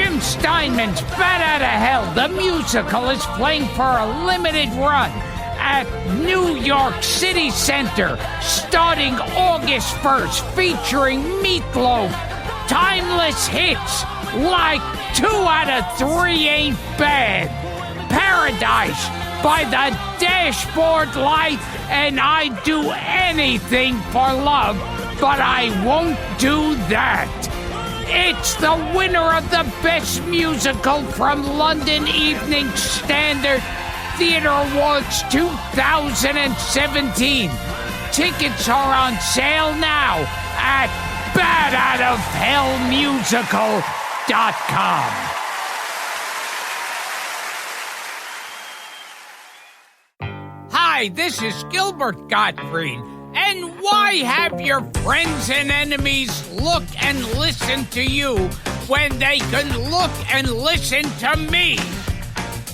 Jim Steinman's Bat Out of Hell, the musical, is playing for a limited run at New York City Center starting August 1st, featuring Meatloaf. Timeless hits like 2 out of 3 ain't bad. Paradise by the Dashboard Light, and I'd do anything for love, but I won't do that. It's the winner of the Best Musical from London Evening Standard Theatre Awards 2017. Tickets are on sale now at batoutofhellmusical.com. Hi, this is Gilbert Gottfried. And why have your friends and enemies look and listen to you when they can look and listen to me?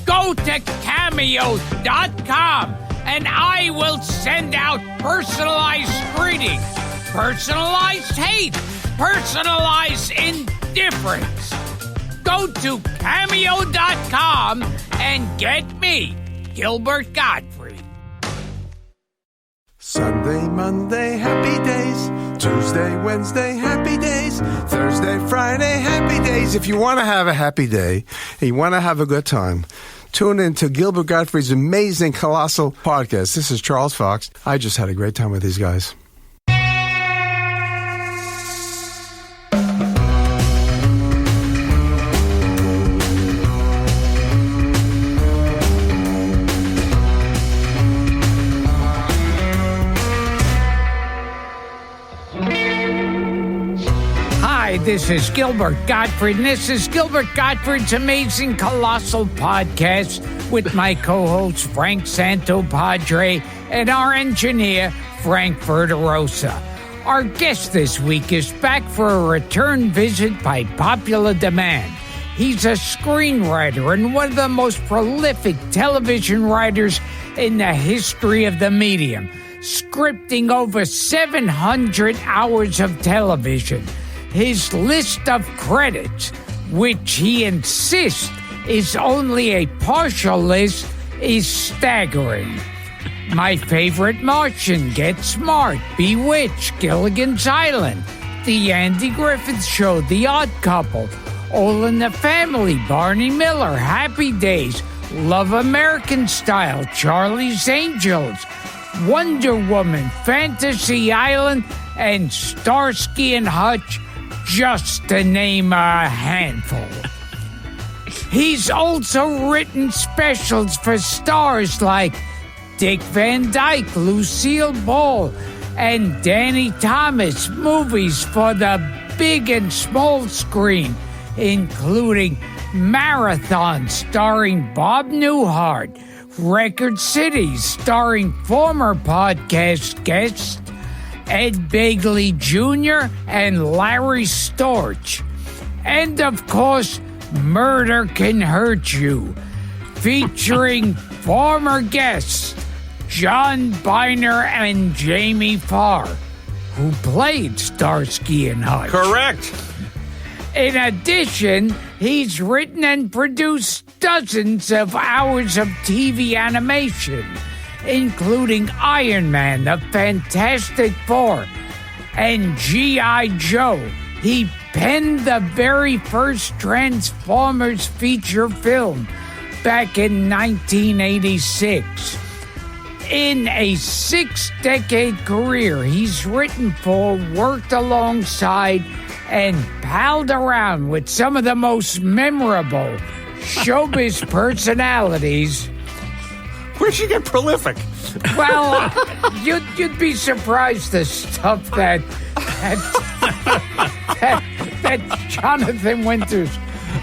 Go to Cameo.com and I will send out personalized greetings, personalized hate, personalized indifference. Go to Cameo.com and get me, Gilbert Gottfried. Sunday, Monday, happy days. Tuesday, Wednesday, happy days. Thursday, Friday, happy days. If you want to have a happy day and you want to have a good time, tune in to Gilbert Gottfried's amazing Colossal podcast. This is Charles Fox. I just had a great time with these guys. This is Gilbert Gottfried, and this is Gilbert Gottfried's amazing Colossal podcast with my co-host Frank Santopadre and our engineer Frank Verderosa. Our guest this week is back for a return visit by popular demand. He's a screenwriter and one of the most prolific television writers in the history of the medium, scripting over 700 hours of television. His list of credits, which he insists is only a partial list, is staggering. My Favorite Martian, Get Smart, Bewitched, Gilligan's Island, The Andy Griffith Show, The Odd Couple, All in the Family, Barney Miller, Happy Days, Love American Style, Charlie's Angels, Wonder Woman, Fantasy Island, and Starsky and Hutch, just to name a handful. He's also written specials for stars like Dick Van Dyke, Lucille Ball, and Danny Thomas, movies for the big and small screen, including Marathon starring Bob Newhart, Record City starring former podcast guests Ed Begley Jr. and Larry Storch. And, of course, Murder Can Hurt You, featuring former guests John Byner and Jamie Farr, who played Starsky and Hutch. Correct. In addition, he's written and produced dozens of hours of TV animation, including Iron Man, The Fantastic Four, and G.I. Joe. He penned the very first Transformers feature film back in 1986. In a 6-decade career, he's written for, worked alongside, and palled around with some of the most memorable showbiz personalities. Where'd she get prolific? Well, you'd be surprised the stuff that Jonathan Winters,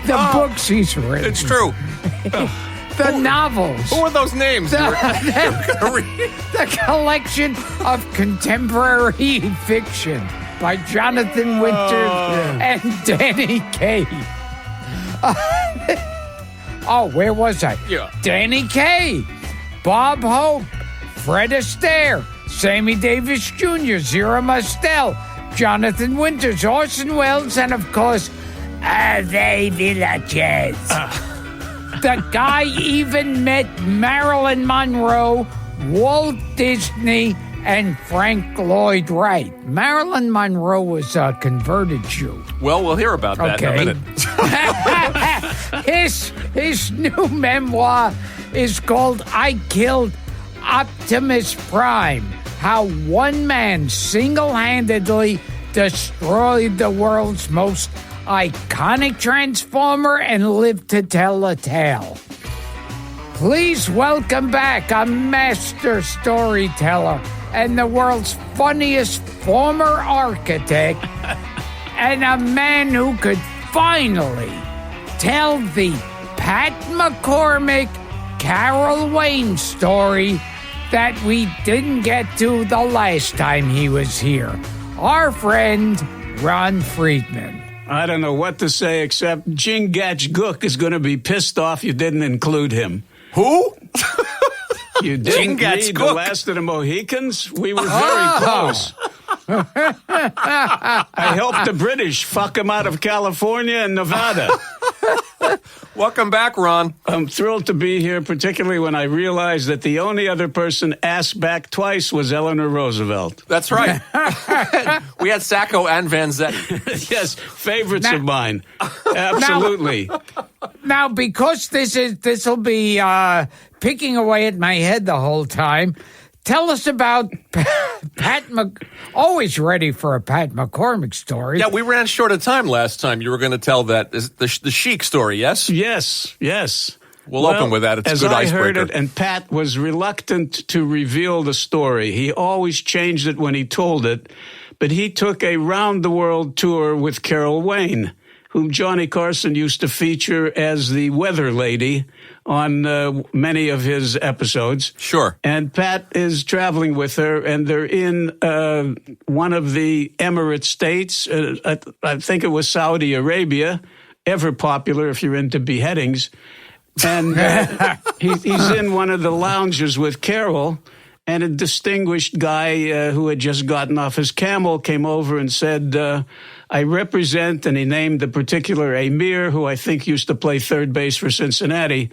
the books he's written. It's true. The novels. Who are those names? The collection of contemporary fiction by Jonathan Winters and Danny Kaye. Where was I? Yeah. Danny Kaye, Bob Hope, Fred Astaire, Sammy Davis Jr., Zira Mostel, Jonathan Winters, Orson Welles, and, of course, Herve Villechaize. The guy even met Marilyn Monroe, Walt Disney, and Frank Lloyd Wright. Marilyn Monroe was a converted Jew. Well, we'll hear about that in a minute. His new memoir is called I Killed Optimus Prime, how one man single-handedly destroyed the world's most iconic Transformer and lived to tell the tale. Please welcome back a master storyteller and the world's funniest former architect and a man who could finally tell the Pat McCormick, Carol Wayne story that we didn't get to the last time he was here. Our friend, Ron Friedman. I don't know what to say except Jingach Gook is going to be pissed off you didn't include him. Who? You didn't read The Last of the Mohicans? We were very close. I helped the British fuck him out of California and Nevada. Welcome back, Ron. I'm thrilled to be here, particularly when I realized that the only other person asked back twice was Eleanor Roosevelt. That's right. We had Sacco and Vanzetti. Yes, favorites of mine. Absolutely. Now, because this will be picking away at my head the whole time, tell us about Pat always ready for a Pat McCormick story. Yeah, we ran short of time last time. You were going to tell that the Chic story, yes? Yes. We'll open with that. It's a good icebreaker. As I heard it, and Pat was reluctant to reveal the story. He always changed it when he told it, but he took a round-the-world tour with Carol Wayne, whom Johnny Carson used to feature as the weather lady on many of his episodes. Sure. And Pat is traveling with her, and they're in one of the Emirate states. I think it was Saudi Arabia, ever popular if you're into beheadings. And he's in one of the lounges with Carol, and a distinguished guy who had just gotten off his camel came over and said, I represent, and he named the particular Emir, who I think used to play third base for Cincinnati.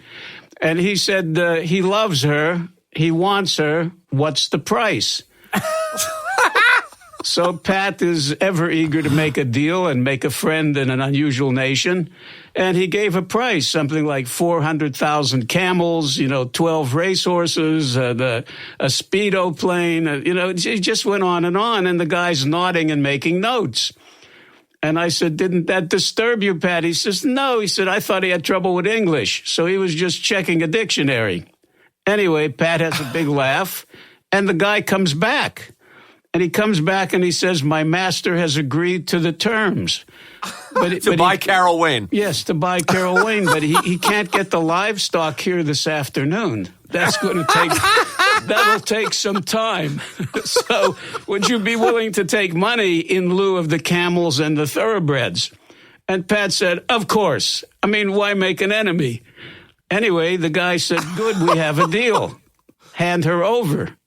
And he said, he loves her, he wants her, what's the price? So Pat is ever eager to make a deal and make a friend in an unusual nation. And he gave a price, something like 400,000 camels, 12 racehorses, a Speedo plane. He just went on, and the guy's nodding and making notes. And I said, didn't that disturb you, Pat? He says, no. He said, I thought he had trouble with English. So he was just checking a dictionary. Anyway, Pat has a big laugh, and the guy comes back. And he comes back and he says, my master has agreed to the terms. To buy Carol Wayne. Yes, to buy Carol Wayne. But he can't get the livestock here this afternoon. That's going to that'll take some time. So would you be willing to take money in lieu of the camels and the thoroughbreds? And Pat said, of course. I mean, why make an enemy? Anyway, the guy said, good, we have a deal. Hand her over.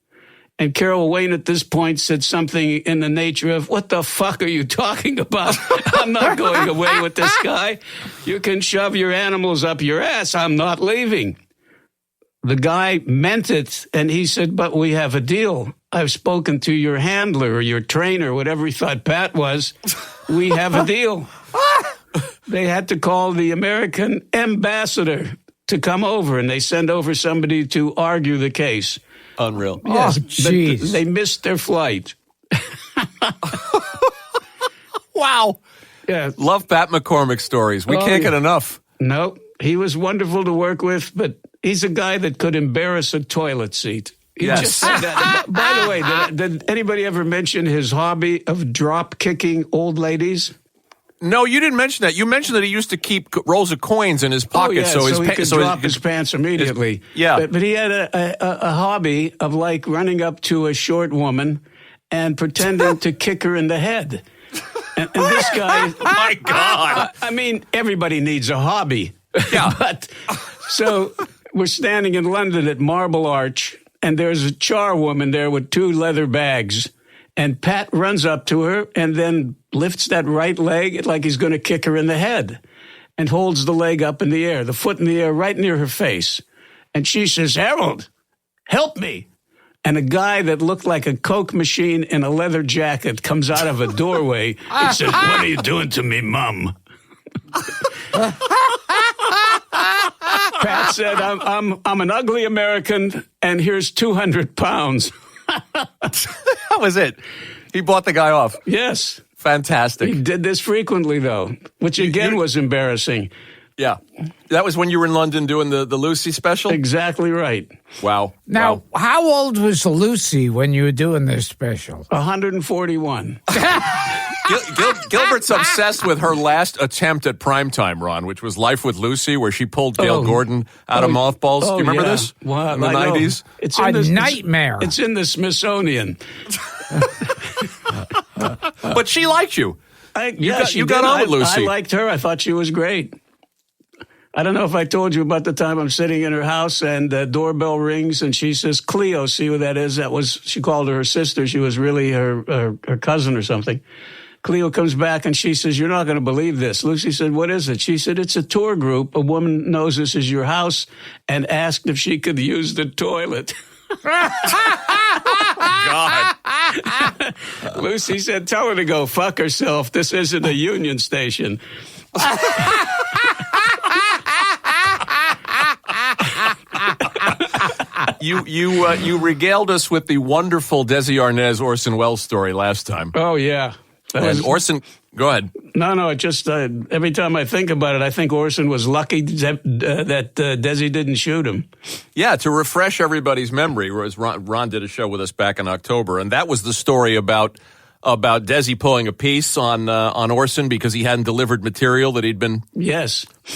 And Carol Wayne at this point said something in the nature of, what the fuck are you talking about? I'm not going away with this guy. You can shove your animals up your ass. I'm not leaving. The guy meant it, and he said, but we have a deal. I've spoken to your handler or your trainer, whatever he thought Pat was. We have a deal. They had to call the American ambassador to come over, and they send over somebody to argue the case. Unreal. Yes, jeez. They missed their flight. Wow. Yeah. Love Pat McCormick stories. We can't get enough. No, he was wonderful to work with, but he's a guy that could embarrass a toilet seat. He Yes. just said that. By the way, did anybody ever mention his hobby of drop kicking old ladies? No, you didn't mention that. You mentioned that he used to keep rolls of coins in his pocket. So he could drop his pants immediately. But he had a hobby of like running up to a short woman and pretending to kick her in the head. And this guy, oh my God. I mean, everybody needs a hobby. Yeah. But so we're standing in London at Marble Arch, and there's a charwoman there with 2 leather bags. And Pat runs up to her and then lifts that right leg like he's going to kick her in the head and holds the leg up in the air, the foot in the air, right near her face. And she says, "Harold, help me." And a guy that looked like a Coke machine in a leather jacket comes out of a doorway and says, "What are you doing to me, Mum?" Pat said, I'm an ugly American, and here's 200 pounds. That was it. He bought the guy off. Yes. Fantastic. He did this frequently, though, which again was embarrassing. Yeah. That was when you were in London doing the Lucy special? Exactly right. Wow. Now, how old was Lucy when you were doing this special? 141. Gilbert's obsessed with her last attempt at primetime, Ron, which was Life with Lucy, where she pulled Gail Gordon out of mothballs. Do you remember this? Well, in the 90s? It's a nightmare. It's in the Smithsonian. But she liked you. You got on with Lucy. I liked her. I thought she was great. I don't know if I told you about the time I'm sitting in her house and the doorbell rings and she says, "Cleo, see who that is?" She called her sister. She was really her cousin or something. Cleo comes back and she says, "You're not going to believe this." Lucy said, "What is it?" She said, "It's a tour group. A woman knows this is your house and asked if she could use the toilet." God. Lucy said, "Tell her to go fuck herself. This isn't a union station." You regaled us with the wonderful Desi Arnaz Orson Welles story last time. Oh, yeah. Orson, go ahead. No, it just, every time I think about it, I think Orson was lucky that Desi didn't shoot him. Yeah, to refresh everybody's memory, whereas Ron did a show with us back in October, and that was the story about Desi pulling a piece on Orson because he hadn't delivered material that he'd been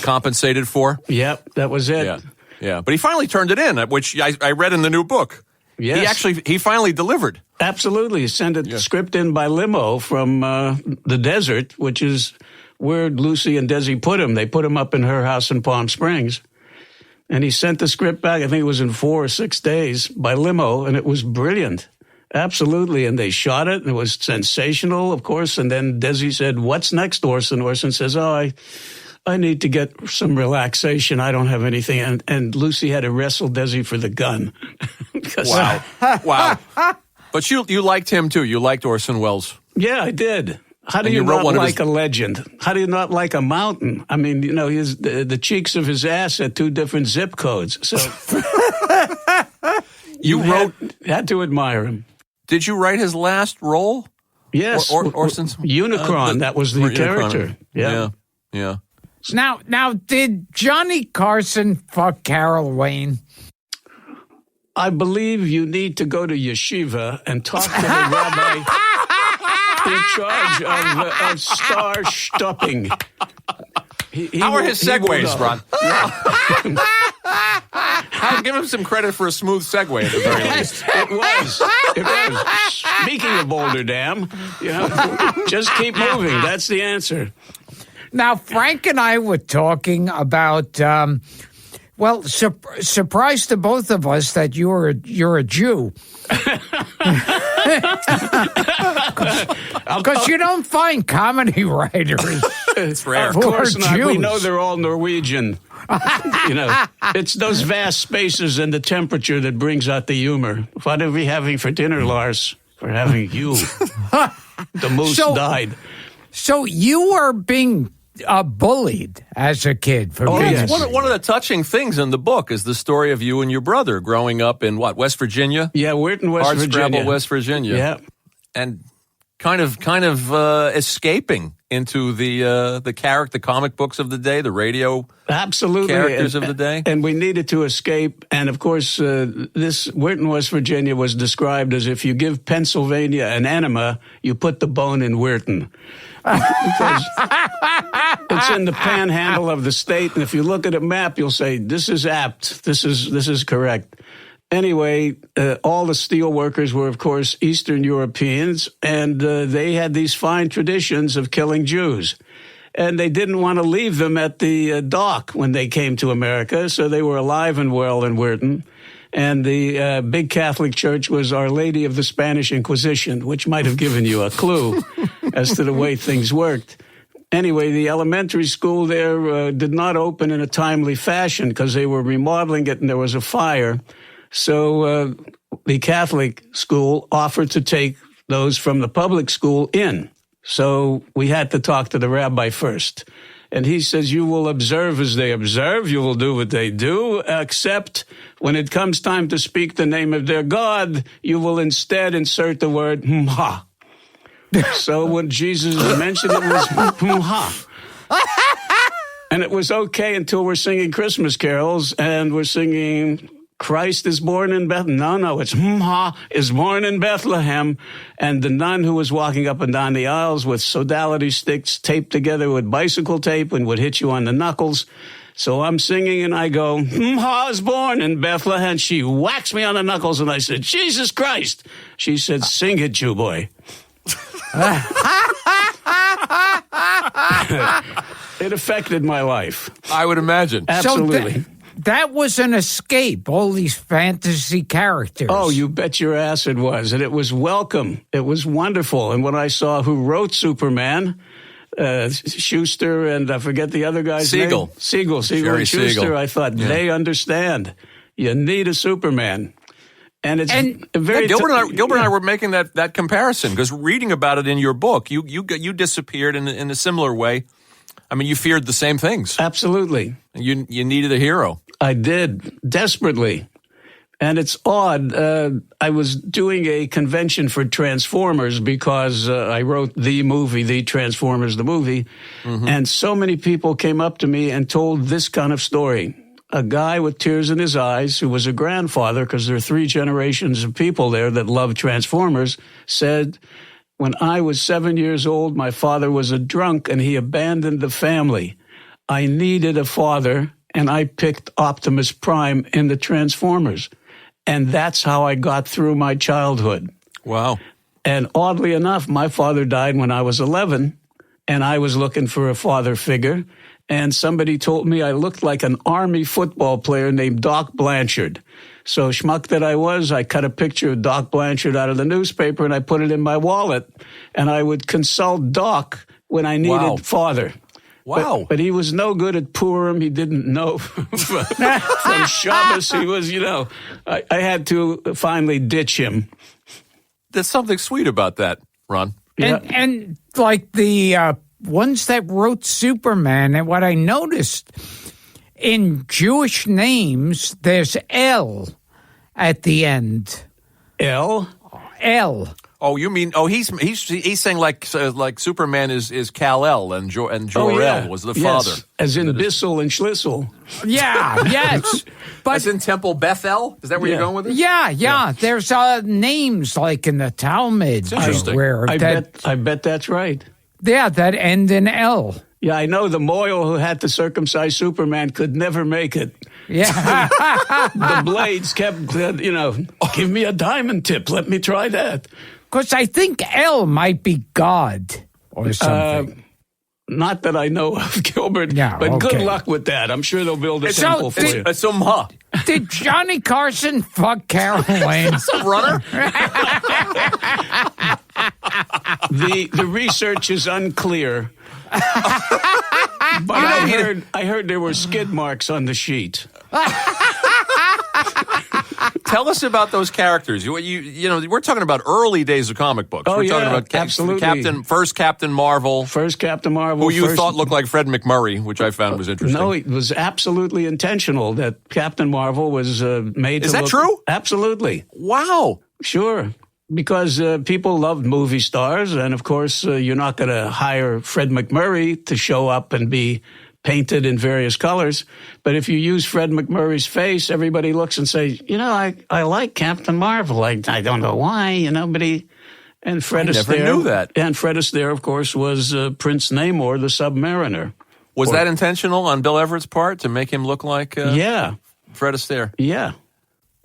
compensated for. Yep, that was it. Yeah. But he finally turned it in, which I read in the new book. Yes. He finally delivered. Absolutely. He sent a script in by limo from the desert, which is where Lucy and Desi put him. They put him up in her house in Palm Springs. And he sent the script back, I think it was in 4 or 6 days, by limo, and it was brilliant. Absolutely. And they shot it, and it was sensational, of course. And then Desi said, "What's next, Orson?" Orson says, "Oh, I need to get some relaxation. I don't have anything." And Lucy had to wrestle Desi for the gun. Wow. Wow. But you liked him, too. You liked Orson Welles. Yeah, I did. How do you not like a legend? How do you not like a mountain? I mean, the cheeks of his ass had 2 different zip codes. So you had to admire him. Did you write his last role? Yes. Orson's Unicron, that was the character. Yeah. Now, did Johnny Carson fuck Carol Wayne? I believe you need to go to yeshiva and talk to the rabbi in charge of star stupping. How are his segues, Ron? I'll give him some credit for a smooth segue at the very least. It was. Speaking of Boulder Dam, just keep moving. That's the answer. Now, Frank and I were talking about, surprise to both of us that you're a Jew. Because you don't find comedy writers. It's rare. Of course not. Jews. We know they're all Norwegian. It's those vast spaces and the temperature that brings out the humor. What are we having for dinner, Lars? We're having you. The moose died. So you were being bullied as a kid for being yes. One of the touching things in the book is the story of you and your brother growing up in West Virginia? Yeah, Weirton, West Virginia. West Virginia. Yeah. And kind of escaping into the comic books of the day, the radio characters of the day. And we needed to escape. And of course, this Weirton, West Virginia was described as if you give Pennsylvania an enema, you put the bone in Weirton. Because it's in the panhandle of the state, and if you look at a map, you'll say, this is apt, this is correct. Anyway, all the steel workers were, of course, Eastern Europeans, and they had these fine traditions of killing Jews. And they didn't want to leave them at the dock when they came to America, so they were alive and well in Weirton. And the big Catholic church was Our Lady of the Spanish Inquisition, which might have given you a clue as to the way things worked. Anyway, the elementary school there did not open in a timely fashion because they were remodeling it and there was a fire. So the Catholic school offered to take those from the public school in. So we had to talk to the rabbi first. And he says, you will observe as they observe, you will do what they do, except when it comes time to speak the name of their God, you will instead insert the word mha. So when Jesus mentioned it, was mha. And it was okay until we're singing Christmas carols and we're singing Christ is born in Bethlehem. No, it's mha is born in Bethlehem. And the nun who was walking up and down the aisles with sodality sticks taped together with bicycle tape and would hit you on the knuckles. So I'm singing and I go, mha is born in Bethlehem. She whacks me on the knuckles and I said, Jesus Christ. She said, sing it, Jew boy. It affected my life. I would imagine. Absolutely. So that was an escape, all these fantasy characters. Oh, you bet your ass it was. And it was welcome. It was wonderful. And when I saw who wrote Superman, Schuster and I forget the other guy's Siegel. name. Siegel Jerry and Schuster. Siegel. I thought, they understand. You need a Superman. And it's very... Gilbert and I were making that comparison because reading about it in your book, you disappeared in a similar way. I mean, you feared the same things. Absolutely. You needed a hero. I did, desperately. And it's odd. I was doing a convention for Transformers because I wrote the movie, The Transformers, the movie. Mm-hmm. And so many people came up to me and told this kind of story. A guy with tears in his eyes, who was a grandfather, because there are 3 generations of people there that love Transformers, said, when I was 7 years old, my father was a drunk and he abandoned the family. I needed a father, and I picked Optimus Prime in the Transformers. And that's how I got through my childhood. Wow. And oddly enough, my father died when I was 11, and I was looking for a father figure. And somebody told me I looked like an Army football player named Doc Blanchard. So schmuck that I was, I cut a picture of Doc Blanchard out of the newspaper and I put it in my wallet. And I would consult Doc when I needed father. Wow. But he was no good at Purim. He didn't know from Shabbos. He was, I had to finally ditch him. There's something sweet about that, Ron. And like the ones that wrote Superman, and what I noticed in Jewish names, there's L at the end. L? L. Oh, you mean? Oh, he's saying like Superman is Kal-El and Jor-El was the father, as in Bissell and Schlissel. Yeah, yes. But as in Temple Bethel. Is that where you're going with it? Yeah. There's names like in the Talmud. I bet that's right. Yeah, that end in L. Yeah, I know the Moyle who had to circumcise Superman could never make it. Yeah. The Blades kept, give me a diamond tip. Let me try that. Because I think L might be God or something. Not that I know of, Gilbert. Yeah, but good luck with that. I'm sure they'll build a temple for you. It's a Did Johnny Carson fuck Carol Wayne? That's a runner. The research is unclear. But I heard there were skid marks on the sheet. Tell us about those characters. We're talking about early days of comic books. We're talking about absolutely. First Captain Marvel. Who you thought looked like Fred McMurray, which I found was interesting. No, it was absolutely intentional that Captain Marvel was made Is to that look... true? Absolutely. Wow. Sure. Because people loved movie stars, and of course, you're not going to hire Fred McMurray to show up and be painted in various colors. But if you use Fred McMurray's face, everybody looks and says, I like Captain Marvel. I don't know why, but he... And Fred Astaire... I never knew that. And Fred Astaire, of course, was Prince Namor, the Submariner. Was that intentional on Bill Everett's part to make him look like Fred Astaire? Yeah.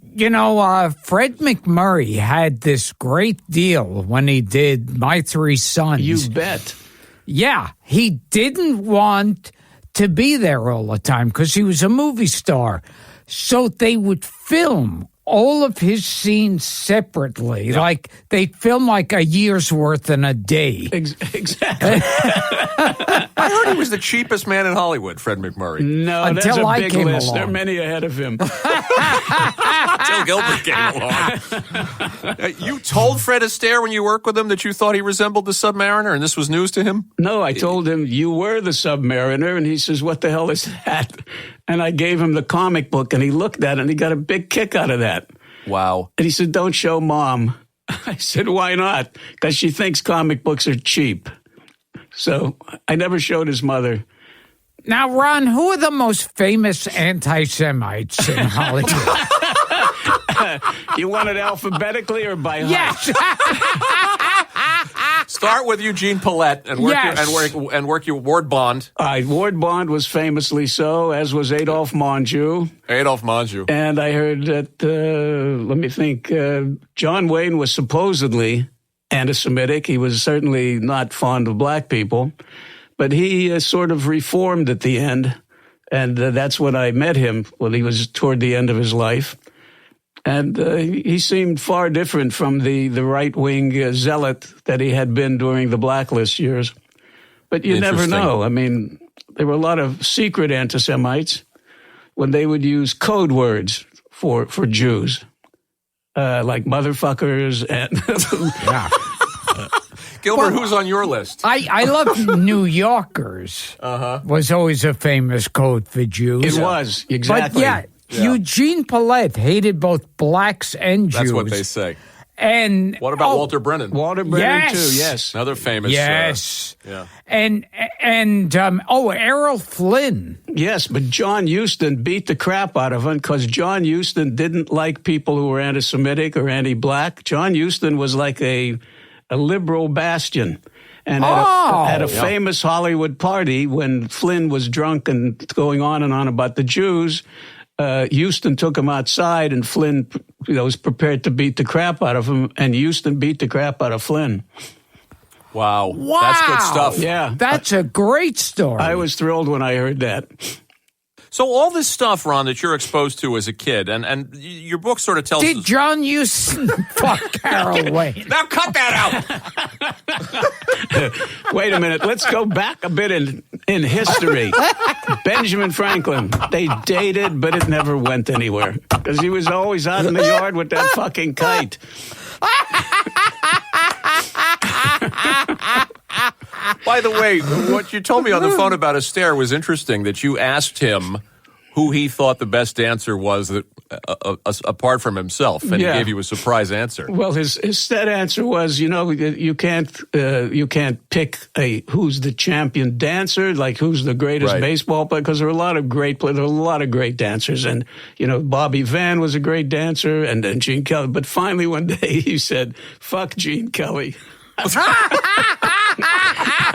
Fred McMurray had this great deal when he did My Three Sons. You bet. Yeah, he didn't want to be there all the time because he was a movie star. So they would film all of his scenes separately. Yeah. Like they film like a year's worth in a day. Exactly. I heard he was the cheapest man in Hollywood, Fred McMurray. No, Until that's a I big came list. along. There are many ahead of him. Until Gilbert came along. You told Fred Astaire when you worked with him that you thought he resembled the Submariner, and this was news to him? No, I told him, you were the Submariner, and he says, what the hell is that? And I gave him the comic book, and he looked at it, and he got a big kick out of that. Wow. And he said, don't show Mom. I said, why not? Because she thinks comic books are cheap. So I never showed his mother. Now, Ron, who are the most famous anti-Semites in Hollywood? You want it alphabetically or by height? Yes. Start with Eugene Pallette and work Yes. work your Ward Bond. Ward Bond was famously so, as was Adolph Monjou. Adolph Monjou. And I heard that, let me think, John Wayne was supposedly anti-Semitic. He was certainly not fond of black people. But he sort of reformed at the end. And that's when I met him. Well, he was toward the end of his life. And he seemed far different from the right-wing zealot that he had been during the blacklist years. But you never know. I mean, there were a lot of secret anti-Semites when they would use code words for Jews, like motherfuckers and... Yeah. Gilbert, who's on your list? I love New Yorkers. Was always a famous code for Jews. It was, exactly. But yeah, Eugene Pallette hated both blacks and Jews. That's what they say. And what about Walter Brennan? Walter Brennan, Yes. too, yes. Another famous. Yes. Yeah. And Errol Flynn. Yes, but John Huston beat the crap out of him because John Huston didn't like people who were anti-Semitic or anti-black. John Huston was like a liberal bastion. And at a famous Hollywood party, when Flynn was drunk and going on and on about the Jews, Huston took him outside, and Flynn was prepared to beat the crap out of him, and Huston beat the crap out of Flynn. Wow. That's good stuff. Yeah. That's a great story. I was thrilled when I heard that. So all this stuff, Ron, that you're exposed to as a kid, and your book sort of tells Did us... John Huston fuck Carol Wayne? Now cut that out! Wait a minute. Let's go back a bit in history. Benjamin Franklin. They dated, but it never went anywhere because he was always out in the yard with that fucking kite. By the way, what you told me on the phone about Astaire was interesting, that you asked him who he thought the best dancer was that, apart from himself, and he gave you a surprise answer. Well, his set answer was, you can't pick who's the champion dancer, like who's the greatest baseball player, because there are a lot of great players, there are a lot of great dancers, and Bobby Van was a great dancer, and then Gene Kelly. But finally, one day he said, "Fuck Gene Kelly." I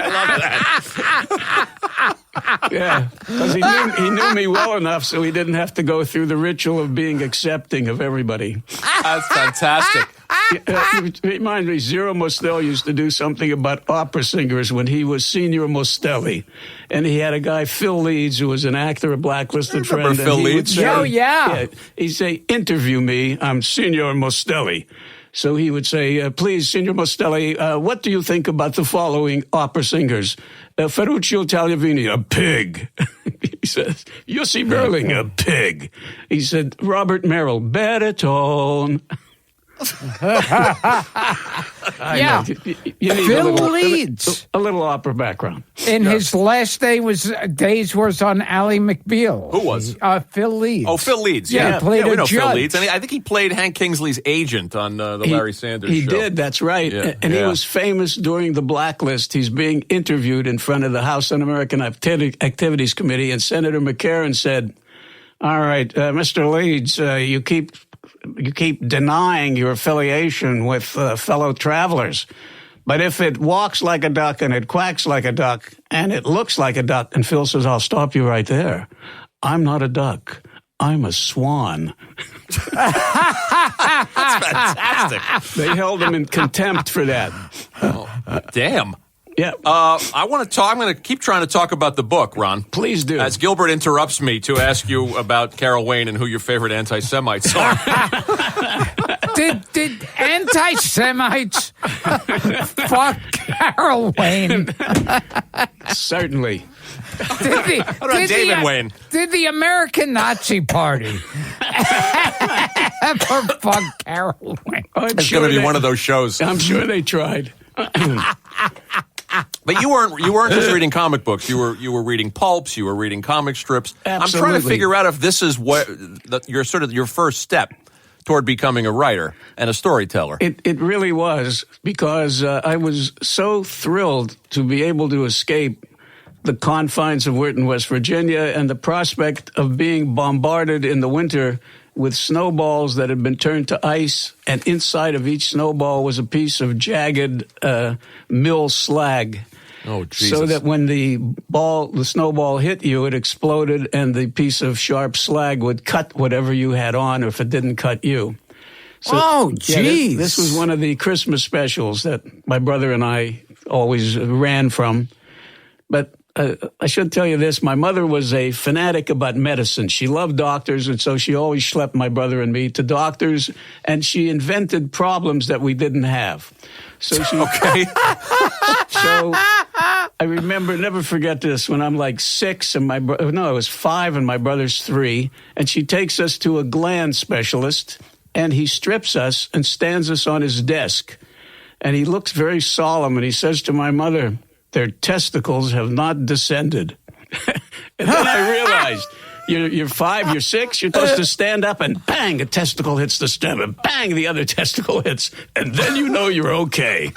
love that. Yeah, because he knew me well enough, so he didn't have to go through the ritual of being accepting of everybody. That's fantastic. It reminds me, Zero Mostel used to do something about opera singers when he was Senior Mostelli. And he had a guy, Phil Leeds, who was an actor, a blacklisted friend. Remember Phil Leeds? He'd say, interview me, I'm Senior Mostelli. So he would say, please, Signor Mostelli, what do you think about the following opera singers? Ferruccio Tagliavini, a pig. He says, Jussi Björling, a pig. He said, Robert Merrill, baritone. Yeah. You need Phil Leeds. a little opera background. And his last days was on Ally McBeal. Who was? Phil Leeds. Oh, Phil Leeds. Yeah, he played we a know Phil judge. Leeds. And I think he played Hank Kingsley's agent on the Larry Sanders show. He did, that's right. Yeah, and he was famous during the blacklist. He's being interviewed in front of the House Un-American Activities Committee, and Senator McCarran said, all right, Mr. Leeds, you keep denying your affiliation with fellow travelers. But if it walks like a duck and it quacks like a duck and it looks like a duck, and Phil says, I'll stop you right there. I'm not a duck. I'm a swan. That's fantastic. They held him in contempt for that. Oh, damn. Yeah. I want to talk. I'm going to keep trying to talk about the book, Ron. Please do. As Gilbert interrupts me to ask you about Carol Wayne and who your favorite anti-Semites are. Did anti-Semites fuck Carol Wayne? Certainly. David Wayne. Did the American Nazi Party ever fuck Carol Wayne? It's going to be one of those shows. I'm sure they tried. But you weren't just reading comic books. You were reading pulps. You were reading comic strips. Absolutely. I'm trying to figure out if this is your first step toward becoming a writer and a storyteller. It really was, because I was so thrilled to be able to escape the confines of Weirton, West Virginia, and the prospect of being bombarded in the winter with snowballs that had been turned to ice, and inside of each snowball was a piece of jagged mill slag. Oh, Jesus. So that when the snowball hit you, it exploded, and the piece of sharp slag would cut whatever you had on, or if it didn't cut you. So, geez. This was one of the Christmas specials that my brother and I always ran from. But I should tell you this. My mother was a fanatic about medicine. She loved doctors, and so she always schlepped my brother and me to doctors, and she invented problems that we didn't have. So she... Okay. So I remember, never forget this, when I'm like 6 and I was 5 and my brother's 3, and she takes us to a gland specialist, and he strips us and stands us on his desk. And he looks very solemn, and he says to my mother, "Their testicles have not descended." And then I realized, you're 5, you're 6, you're supposed to stand up, and bang, a testicle hits the stem, and bang, the other testicle hits, and then you know you're okay.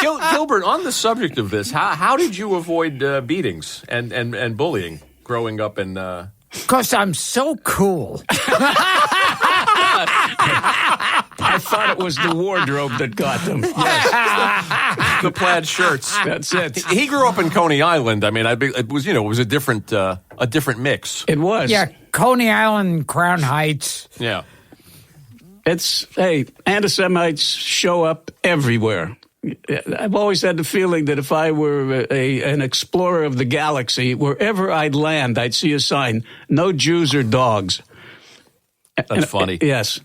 Gilbert, on the subject of this, how did you avoid beatings and bullying growing up in... Because I'm so cool. I thought it was the wardrobe that got them. Yes. The plaid shirts. That's it. He grew up in Coney Island. I mean, it was a different mix. It was. Yeah, Coney Island, Crown Heights. Yeah. Anti-Semites show up everywhere. I've always had the feeling that if I were an explorer of the galaxy, wherever I'd land, I'd see a sign, "No Jews or dogs." That's funny. Yes.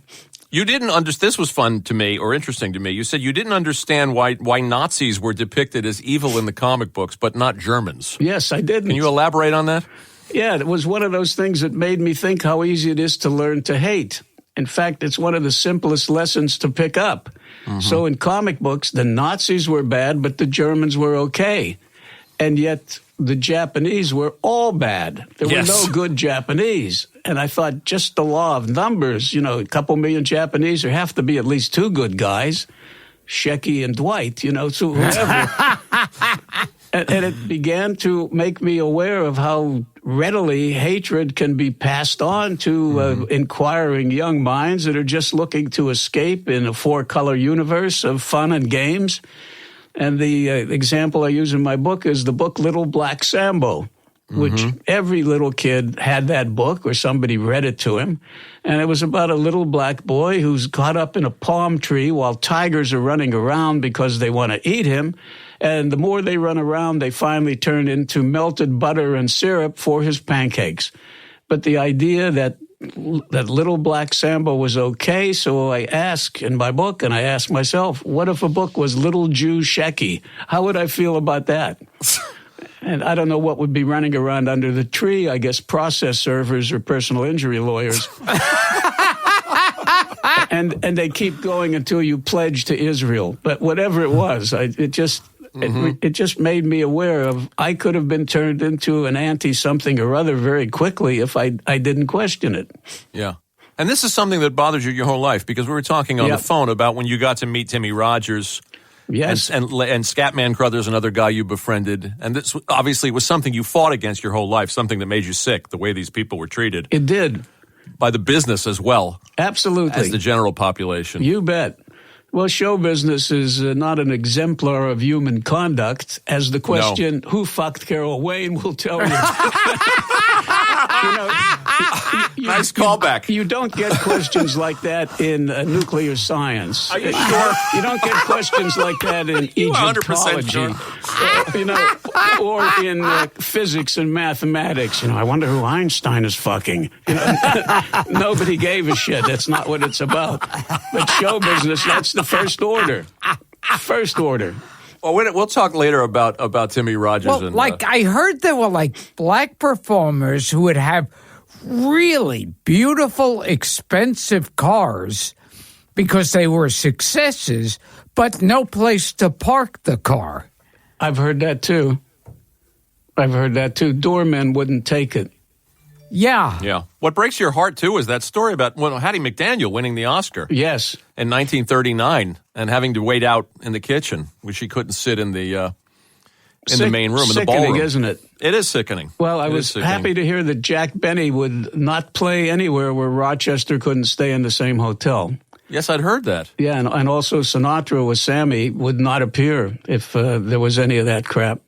You didn't understand. This was fun to me, or interesting to me. You said you didn't understand why Nazis were depicted as evil in the comic books, but not Germans. Yes, I didn't. Can you elaborate on that? Yeah, it was one of those things that made me think how easy it is to learn to hate. In fact, it's one of the simplest lessons to pick up. Mm-hmm. So in comic books, the Nazis were bad, but the Germans were okay. And yet the Japanese were all bad. There were no good Japanese. And I thought, just the law of numbers, a couple million Japanese, there have to be at least 2 good guys, Shecky and Dwight, so whoever. And it began to make me aware of how readily hatred can be passed on to inquiring young minds that are just looking to escape in a 4-color universe of fun and games. And the example I use in my book is the book Little Black Sambo, which every little kid had that book or somebody read it to him. And it was about a little black boy who's caught up in a palm tree while tigers are running around because they want to eat him. And the more they run around, they finally turn into melted butter and syrup for his pancakes. But the idea that Little Black Sambo was okay, so I ask in my book, and I ask myself, what if a book was Little Jew Shecky? How would I feel about that? And I don't know what would be running around under the tree. I guess process servers or personal injury lawyers. And they keep going until you pledge to Israel. But whatever it was, it just made me aware of I could have been turned into an anti-something or other very quickly if I didn't question it. Yeah. And this is something that bothers you your whole life, because we were talking on the phone about when you got to meet Timmy Rogers. Yes. And Scatman Crothers, another guy you befriended. And this obviously was something you fought against your whole life, something that made you sick, the way these people were treated. It did. By the business as well. Absolutely. As the general population. You bet. Well, show business is not an exemplar of human conduct, as the question, who fucked Carol Wayne, will tell you. Nice callback. You don't get questions like that in nuclear science. Are you sure? You don't get questions like that in Egyptology, or in physics and mathematics. I wonder who Einstein is fucking. Nobody gave a shit. That's not what it's about. But show business, that's the first order. First order. Well, we'll talk later about Timmy Rogers. Well, I heard there were black performers who would have really beautiful, expensive cars because they were successes, but no place to park the car. I've heard that too. Doormen wouldn't take it. Yeah. Yeah. What breaks your heart, too, is that story about Hattie McDaniel winning the Oscar. Yes. In 1939 and having to wait out in the kitchen, which she couldn't sit in the main room, in the ballroom. Sickening, isn't it? It is sickening. Well, I was happy to hear that Jack Benny would not play anywhere where Rochester couldn't stay in the same hotel. Yes, I'd heard that. Yeah, and also Sinatra with Sammy would not appear if there was any of that crap.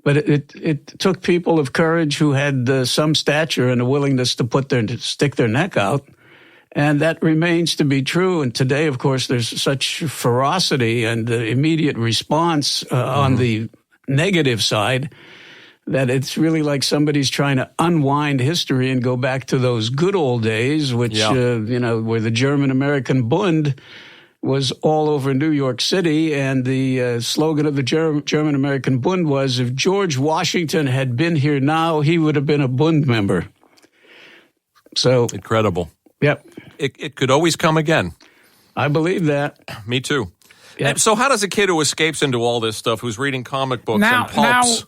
But it took people of courage who had some stature and a willingness to stick their neck out. And that remains to be true. And today, of course, there's such ferocity and immediate response on the negative side that it's really like somebody's trying to unwind history and go back to those good old days, which, where the German-American Bund was all over New York City, and the slogan of the German-American Bund was, if George Washington had been here now, he would have been a Bund member. So incredible. Yep. It could always come again. I believe that. Me too. Yep. So how does a kid who escapes into all this stuff, who's reading comic books and pulps...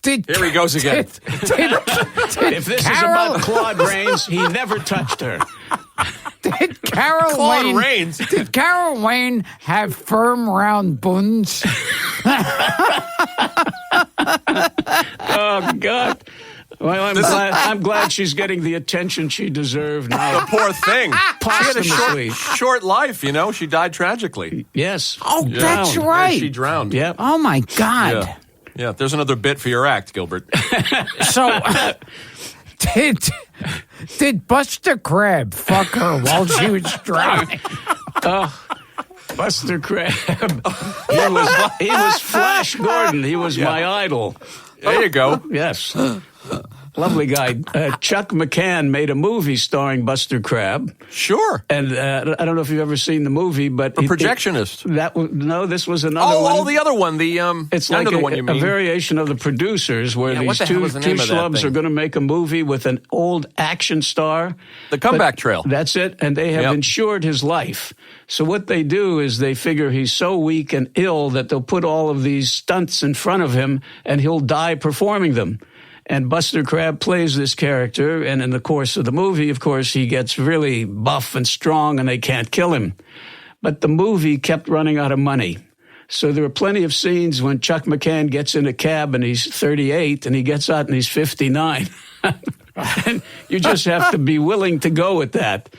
Here he goes again. If this is about Claude Rains, he never touched her. Did Carol Wayne have firm round buns? Oh, God. Well, I'm glad she's getting the attention she deserved now. The poor thing. Posthumously. She had a short life, She died tragically. Yes. Oh, that's right. Yeah, she drowned. Yep. Oh, my God. Yeah, there's another bit for your act, Gilbert. So, did Buster Crabbe fuck her while she was drowning? Buster Crabbe. He was Flash Gordon. He was my idol. There you go. Yes. Lovely guy. Chuck McCann made a movie starring Buster Crabbe. Sure. And I don't know if you've ever seen the movie, but... The Projectionist. This was another one. Oh, the other one. It's like a variation of The Producers, where these two schlubs are going to make a movie with an old action star. The Comeback Trail. That's it. And they have insured his life. So what they do is they figure he's so weak and ill that they'll put all of these stunts in front of him and he'll die performing them. And Buster Crabbe plays this character, and in the course of the movie, of course, he gets really buff and strong, and they can't kill him. But the movie kept running out of money. So there are plenty of scenes when Chuck McCann gets in a cab, and he's 38, and he gets out, and he's 59. And you just have to be willing to go with that.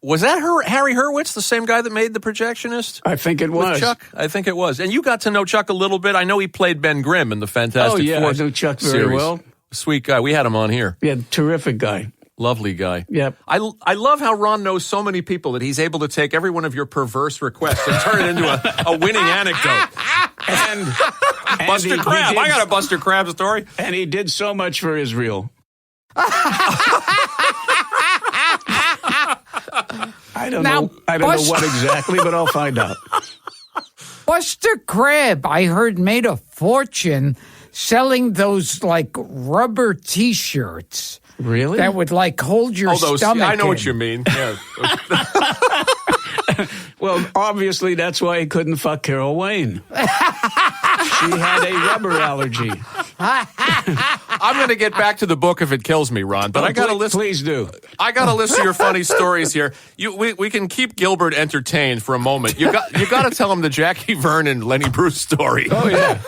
Was that Harry Hurwitz, the same guy that made The Projectionist? I think it was. With Chuck? I think it was. And you got to know Chuck a little bit. I know he played Ben Grimm in the Fantastic Four. Oh, yeah, I know Chuck very well. Sweet guy. We had him on here. Yeah, terrific guy. Lovely guy. Yep. I love how Ron knows so many people that he's able to take every one of your perverse requests and turn it into a winning anecdote. And Buster Crabbe. I got a Buster Crabbe story. And he did so much for Israel. I don't know what exactly, but I'll find out. Buster Crabbe, I heard, made a fortune selling those rubber T-shirts. Really? That would hold your stomach. I know what you mean. Yeah. Well, obviously that's why he couldn't fuck Carol Wayne. She had a rubber allergy. I'm going to get back to the book if it kills me, Ron. But I got a list. Please do. I got a list of your funny stories here. We can keep Gilbert entertained for a moment. You got to tell him the Jackie Vernon Lenny Bruce story. Oh yeah.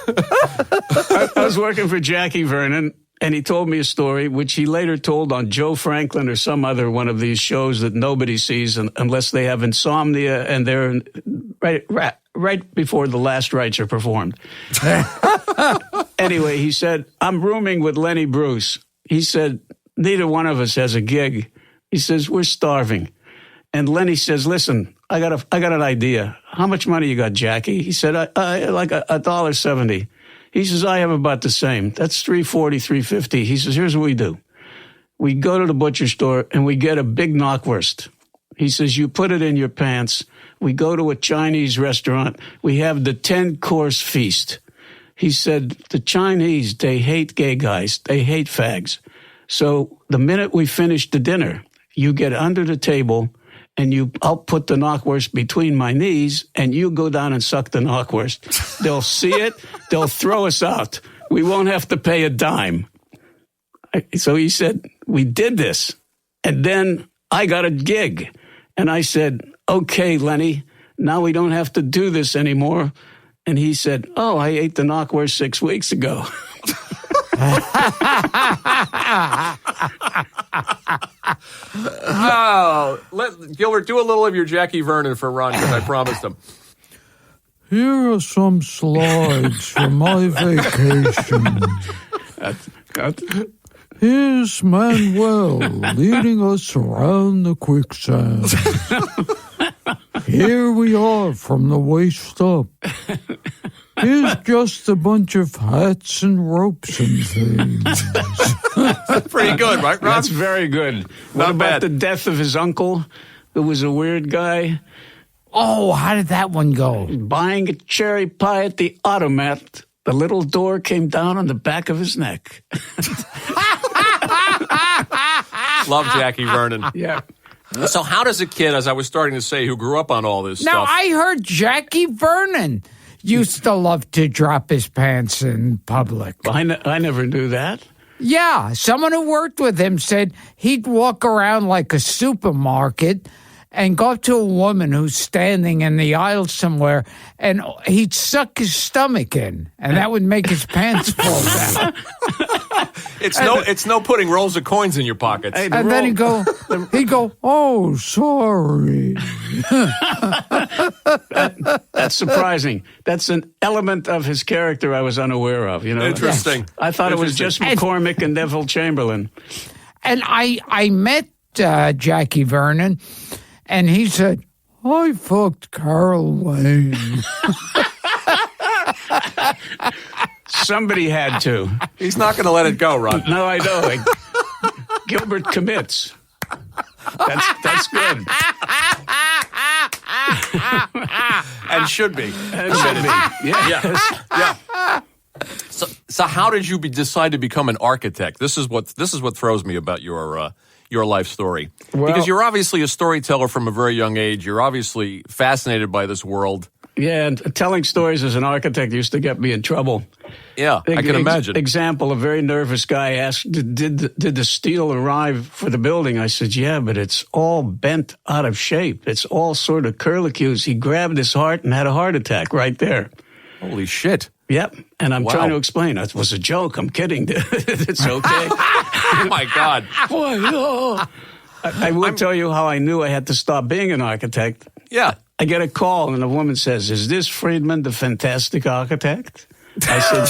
I was working for Jackie Vernon, and he told me a story which he later told on Joe Franklin or some other one of these shows that nobody sees unless they have insomnia and they're right before the last rites are performed. Anyway, he said, I'm rooming with Lenny Bruce. He said, neither one of us has a gig. He says, we're starving. And Lenny says, listen, I got an idea. How much money you got, Jackie? He said, I like $1.70. He says, I have about the same. That's $3.40, $3.50. He says, here's what we do. We go to the butcher store and we get a big knockwurst. He says, you put it in your pants. We go to a Chinese restaurant. We have the 10-course feast. He said, the Chinese, they hate gay guys. They hate fags. So the minute we finish the dinner, you get under the table and I'll put the knockwurst between my knees and you go down and suck the knockwurst. They'll see it. They'll throw us out. We won't have to pay a dime. So he said, we did this. And then I got a gig. And I said, okay, Lenny, now we don't have to do this anymore. And he said, oh, I ate the knockwurst 6 weeks ago. Gilbert, do a little of your Jackie Vernon for Ron, because I promised him. Here are some slides from my vacation. Here's Manuel leading us around the quicksand. Here we are from the waist up. Here's just a bunch of hats and ropes and things. That's pretty good, right, Ron? That's very good. What Not about bad. the death of his uncle, who was a weird guy? Oh, how did that one go? Buying a cherry pie at the automat. The little door came down on the back of his neck. Love Jackie Vernon. Yeah. So how does a kid, as I was starting to say, who grew up on all this Now, stuff... I heard Jackie Vernon used to love to drop his pants in public. I never knew that. Yeah, someone who worked with him said he'd walk around like a supermarket and go up to a woman who's standing in the aisle somewhere, and he'd suck his stomach in, and that would make his pants fall down. It's no putting rolls of coins in your pockets. Hey, And then he'd go, oh, sorry. That's surprising. That's an element of his character I was unaware of. You know, Interesting. I thought it was just McCormick and Neville Chamberlain. And I met Jackie Vernon, and he said, I fucked Carol Wayne. Somebody had to. He's not going to let it go, Ron. No, I know. Gilbert commits. That's good. And should be. And should be. Yes. Yeah. So how did you decide to become an architect? This is what throws me about your life story. Because you're obviously a storyteller from a very young age. You're obviously fascinated by this world. Yeah, and telling stories as an architect used to get me in trouble. Yeah, I can imagine. Example, a very nervous guy asked, did the steel arrive for the building? I said, yeah, but it's all bent out of shape. It's all sort of curlicues. He grabbed his heart and had a heart attack right there. Holy shit. Yep, and I'm Wow. trying to explain. It was a joke. I'm kidding. It's okay. Oh, my God. Boy, no. I will tell you how I knew I had to stop being an architect. Yeah. I get a call, and a woman says, is this Friedman, the fantastic architect? I said,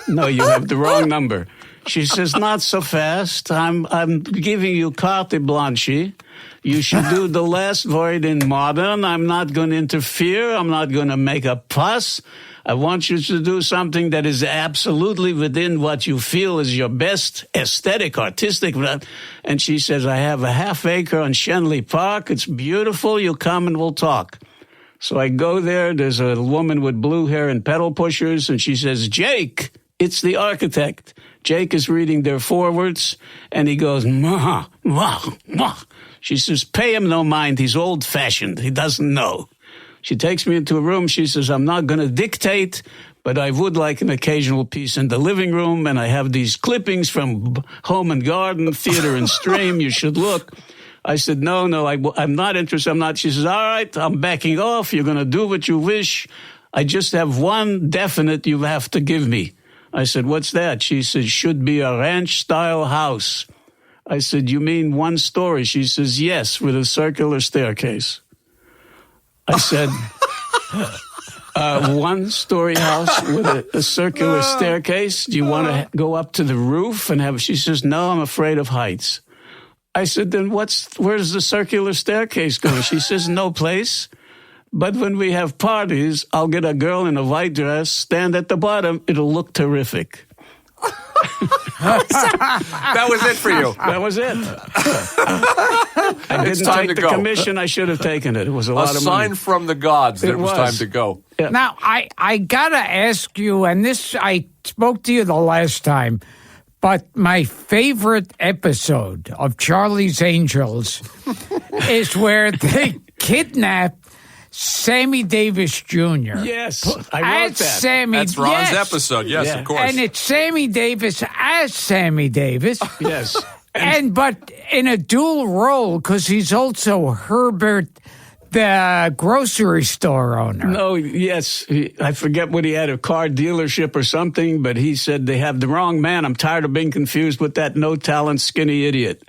no, you have the wrong number. She says, not so fast. I'm giving you carte blanche. You should do the last word in modern. I'm not going to interfere. I'm not going to make a fuss. I want you to do something that is absolutely within what you feel is your best aesthetic, artistic. And she says, I have a half acre on Shenley Park. It's beautiful. You come and we'll talk. So I go there. There's a woman with blue hair and pedal pushers. And she says, Jake, it's the architect. Jake is reading their forwards. And he goes, ma, ma, ma. She says, pay him no mind. He's old fashioned. He doesn't know. She takes me into a room. She says, I'm not going to dictate, but I would like an occasional piece in the living room. And I have these clippings from Home and Garden, Theater and Stream. You should look. I said, no, I'm not interested. I'm not. She says, all right, I'm backing off. You're going to do what you wish. I just have one definite you have to give me. I said, what's that? She said, should be a ranch-style house. I said, you mean one story? She says, yes, with a circular staircase. I said, one-story house with a circular staircase. Do you want to go up to the roof and have? She says, no, I'm afraid of heights. I said, then where's the circular staircase go? She says, no place. But when we have parties, I'll get a girl in a white dress, stand at the bottom. It'll look terrific. That was it for you. That was it. I didn't take the commission. I should have taken it. It was a lot of money. A sign from the gods that it was time to go. Yeah. Now, I got to ask you, and this, I spoke to you the last time, but my favorite episode of Charlie's Angels is where they kidnap Sammy Davis Jr. Yes, I wrote that. Sammy, That's Ron's episode. Yes, of course. And it's Sammy Davis as Sammy Davis. Yes. But in a dual role, because he's also Herbert, the grocery store owner. No, yes. I forget what he had, a car dealership or something, but he said they have the wrong man. I'm tired of being confused with that no-talent skinny idiot.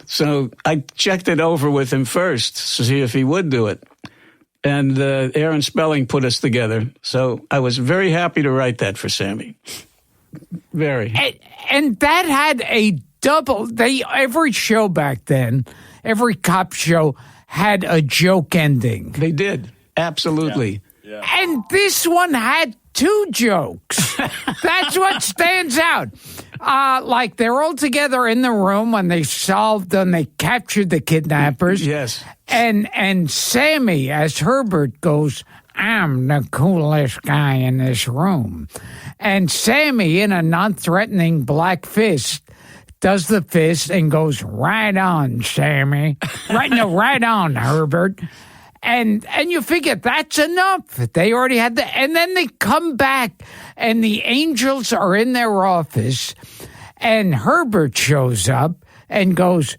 So I checked it over with him first to see if he would do it. And Aaron Spelling put us together. So I was very happy to write that for Sammy. Very. And that had a double. Every show back then, every cop show had a joke ending. They did. Absolutely. Yeah. And this one had two jokes. That's what stands out. Like they're all together in the room when they captured the kidnappers. Yes. And Sammy, as Herbert, goes, I'm the coolest guy in this room. And Sammy, in a non-threatening black fist, does the fist and goes, right on, Sammy. Right on, Herbert. And you figure that's enough. They already had and then they come back and the Angels are in their office and Herbert shows up and goes,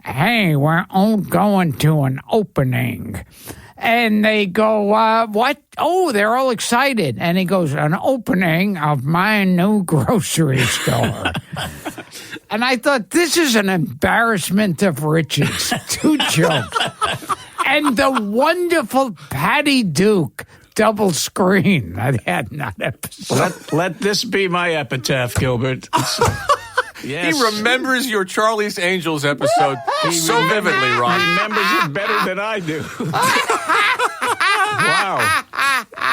hey, we're all going to an opening. And they go, what? Oh, they're all excited. And he goes, an opening of my new grocery store. And I thought, this is an embarrassment of riches. Two jokes. And the wonderful Patty Duke double screen that they had in that episode. Let this be my epitaph, Gilbert. Yes. He remembers your Charlie's Angels episode so vividly, Ron. He remembers it better than I do. Wow.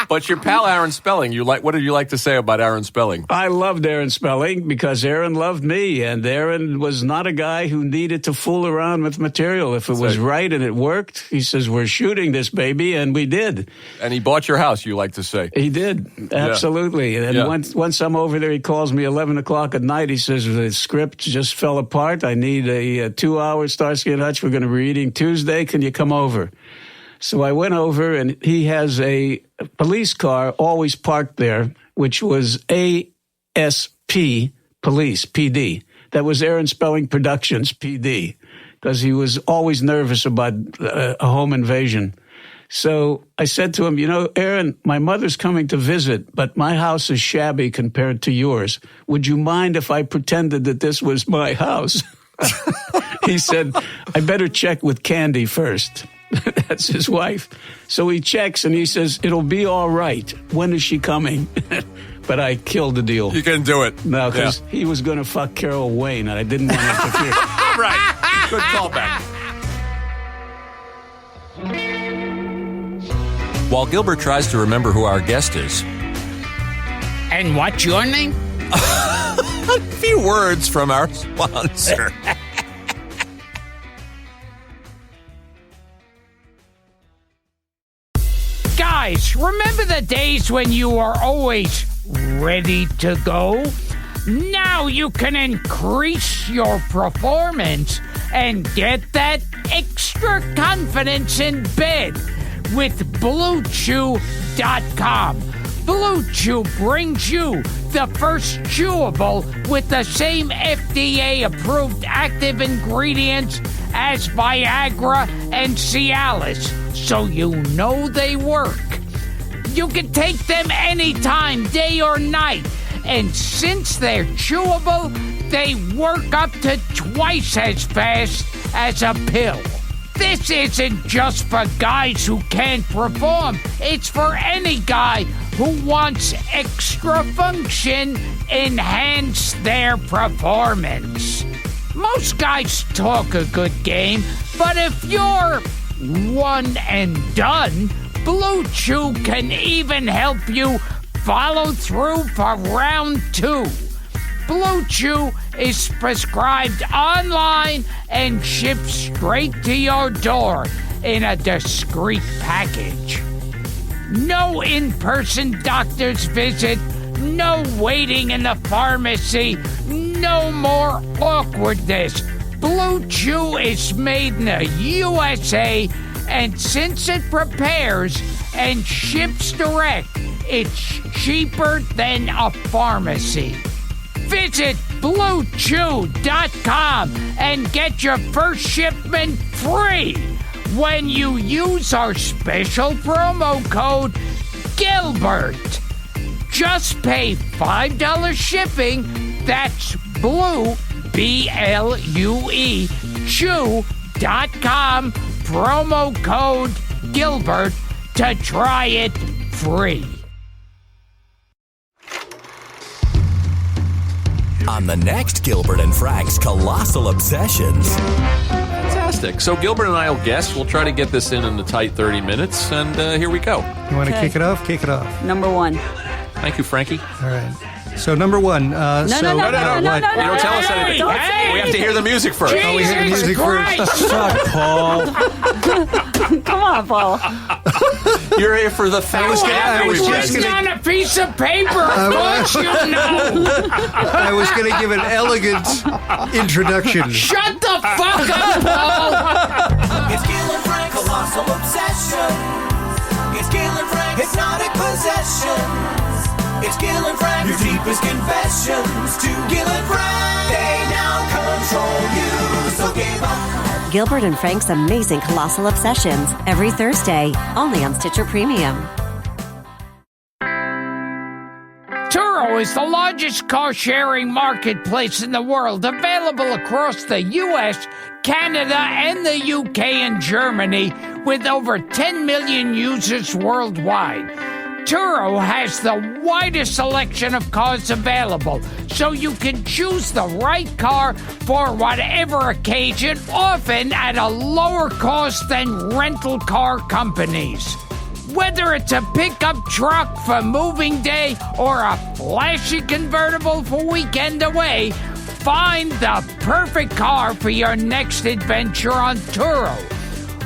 But your pal Aaron Spelling, what did you like to say about Aaron Spelling? I loved Aaron Spelling because Aaron loved me, and Aaron was not a guy who needed to fool around with material. If it was right and it worked, he says, we're shooting this baby, and we did. And he bought your house, you like to say. He did, absolutely. And once I'm over there, he calls me 11 o'clock at night. He says, the script just fell apart. I need a 2-hour Starsky and Hutch. We're going to be reading Tuesday. Can you come over? So I went over, and he has a police car always parked there, which was ASP Police, PD. That was Aaron Spelling Productions, PD, because he was always nervous about a home invasion. So I said to him, Aaron, my mother's coming to visit, but my house is shabby compared to yours. Would you mind if I pretended that this was my house? He said, I better check with Candy first. That's his wife. So he checks and he says, it'll be all right. When is she coming? But I killed the deal. You can do it. No, because he was going to fuck Carol Wayne and I didn't want to interfere. Right. Good callback. While Gilbert tries to remember who our guest is. And what's your name? A few words from our sponsor. Guys, remember the days when you were always ready to go? Now you can increase your performance and get that extra confidence in bed with BlueChew.com. Blue Chew brings you the first chewable with the same FDA-approved active ingredients as Viagra and Cialis, so you know they work. You can take them anytime, day or night, and since they're chewable, they work up to twice as fast as a pill. This isn't just for guys who can't perform. It's for any guy who wants extra function, enhance their performance. Most guys talk a good game, but if you're one and done, Blue Chew can even help you follow through for round 2. Blue Chew is prescribed online and shipped straight to your door in a discreet package. No in-person doctor's visit, no waiting in the pharmacy, no more awkwardness. Blue Chew is made in the USA, and since it prepares and ships direct, it's cheaper than a pharmacy. Visit BlueChew.com and get your first shipment free when you use our special promo code Gilbert. Just pay $5 shipping. That's Blue, BLUE, Chew.com, promo code Gilbert to try it free. On the next Gilbert and Frank's Colossal Obsessions. Fantastic. So Gilbert and I will guess. We'll try to get this in the tight 30 minutes, and here we go. You want to kick it off? Kick it off. Number 1. Thank you, Frankie. All right. So number 1. No. You don't tell us anything. Hey, We have to hear the music first. Jesus we hear the music Christ. first. Suck, Paul. Come on, Paul. You're here for the Thanksgiving. I was just Written gonna- on a piece of paper, of course you know. I was going to give an elegant introduction. Shut the fuck up, Paul. It's Gil and Frank, Colossal Obsession. It's Gil and Frank, Hypnotic Possession. It's Gil and Frank, your deepest confessions to Gil and Frank. They now control you, so give up. Gilbert and Frank's Amazing Colossal Obsessions, every Thursday, only on Stitcher Premium. Turo is the largest car-sharing marketplace in the world, available across the U.S., Canada, and the U.K. and Germany, with over 10 million users worldwide. Turo has the widest selection of cars available, so you can choose the right car for whatever occasion, often at a lower cost than rental car companies. Whether it's a pickup truck for moving day or a flashy convertible for weekend away, find the perfect car for your next adventure on Turo.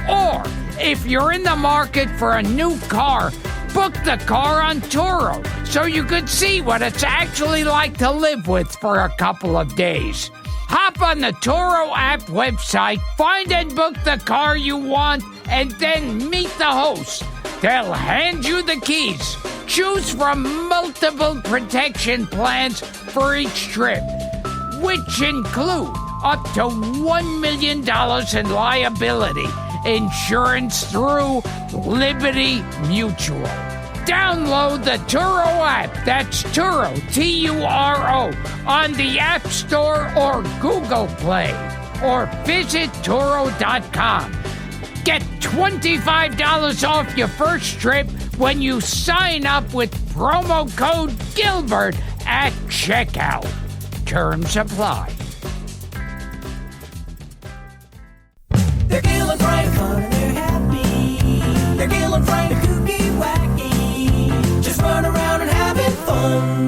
Or, if you're in the market for a new car, book the car on Turo so you could see what it's actually like to live with for a couple of days. Hop on the Turo app website, find and book the car you want, and then meet the host. They'll hand you the keys. Choose from multiple protection plans for each trip, which include up to $1 million in liability insurance through Liberty Mutual. Download the Turo app, that's Turo, T-U-R-O, on the App Store or Google Play, or visit Turo.com. Get $25 off your first trip when you sign up with promo code Gilbert at checkout. Terms apply. They're Gil and Frank, fun and they're happy. They're Gil and Frank, they're kooky wacky. Just run around and having fun.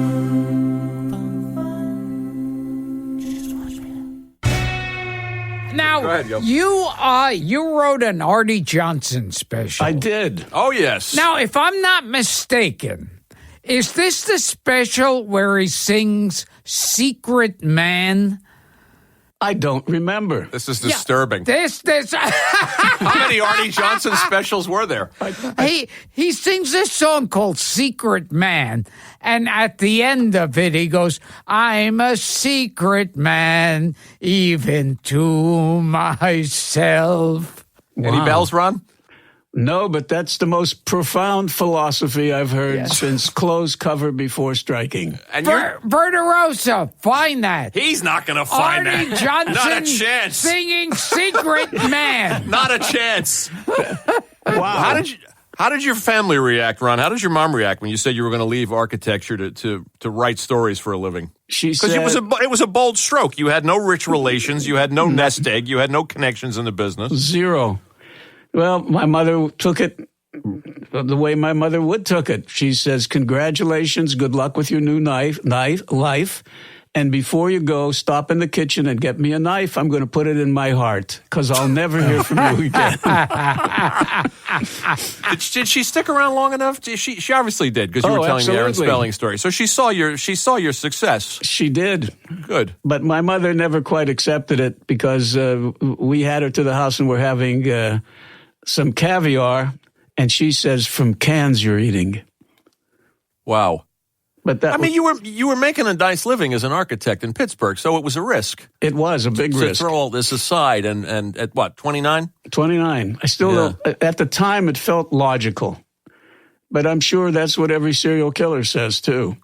Now, Go ahead, Gil. you wrote an Artie Johnson special. I did. Oh, yes. Now, if I'm not mistaken, is this the special where he sings Secret Man? I don't remember. This is disturbing. This. How many Artie Johnson specials were there? He sings this song called Secret Man, and at the end of it, he goes, I'm a secret man, even to myself. Any bells, Ron? No, but that's the most profound philosophy I've heard since close cover before striking. And Verderosa, find that. He's not going to find Arnie that. Johnson Not a chance. singing Secret Man. Not a chance. Wow. How did your family react, Ron? How did your mom react when you said you were going to leave architecture to write stories for a living? She said, Because it was a bold stroke. You had no rich relations. You had no nest egg. You had no connections in the business. Zero. Well, my mother took it the way my mother would took it. She says, congratulations, good luck with your new life. And before you go, stop in the kitchen and get me a knife. I'm going to put it in my heart because I'll never hear from you again. Did she stick around long enough? She obviously did because you were telling the Aaron Spelling story. So she saw your success. She did. Good. But my mother never quite accepted it because we had her to the house and we're having some caviar. And she says, from cans you're eating. Wow. But that you were making a nice living as an architect in Pittsburgh, so it was a risk. It was a big risk. To throw all this aside and at what, 29? 29. I still don't, at the time it felt logical. But I'm sure that's what every serial killer says too.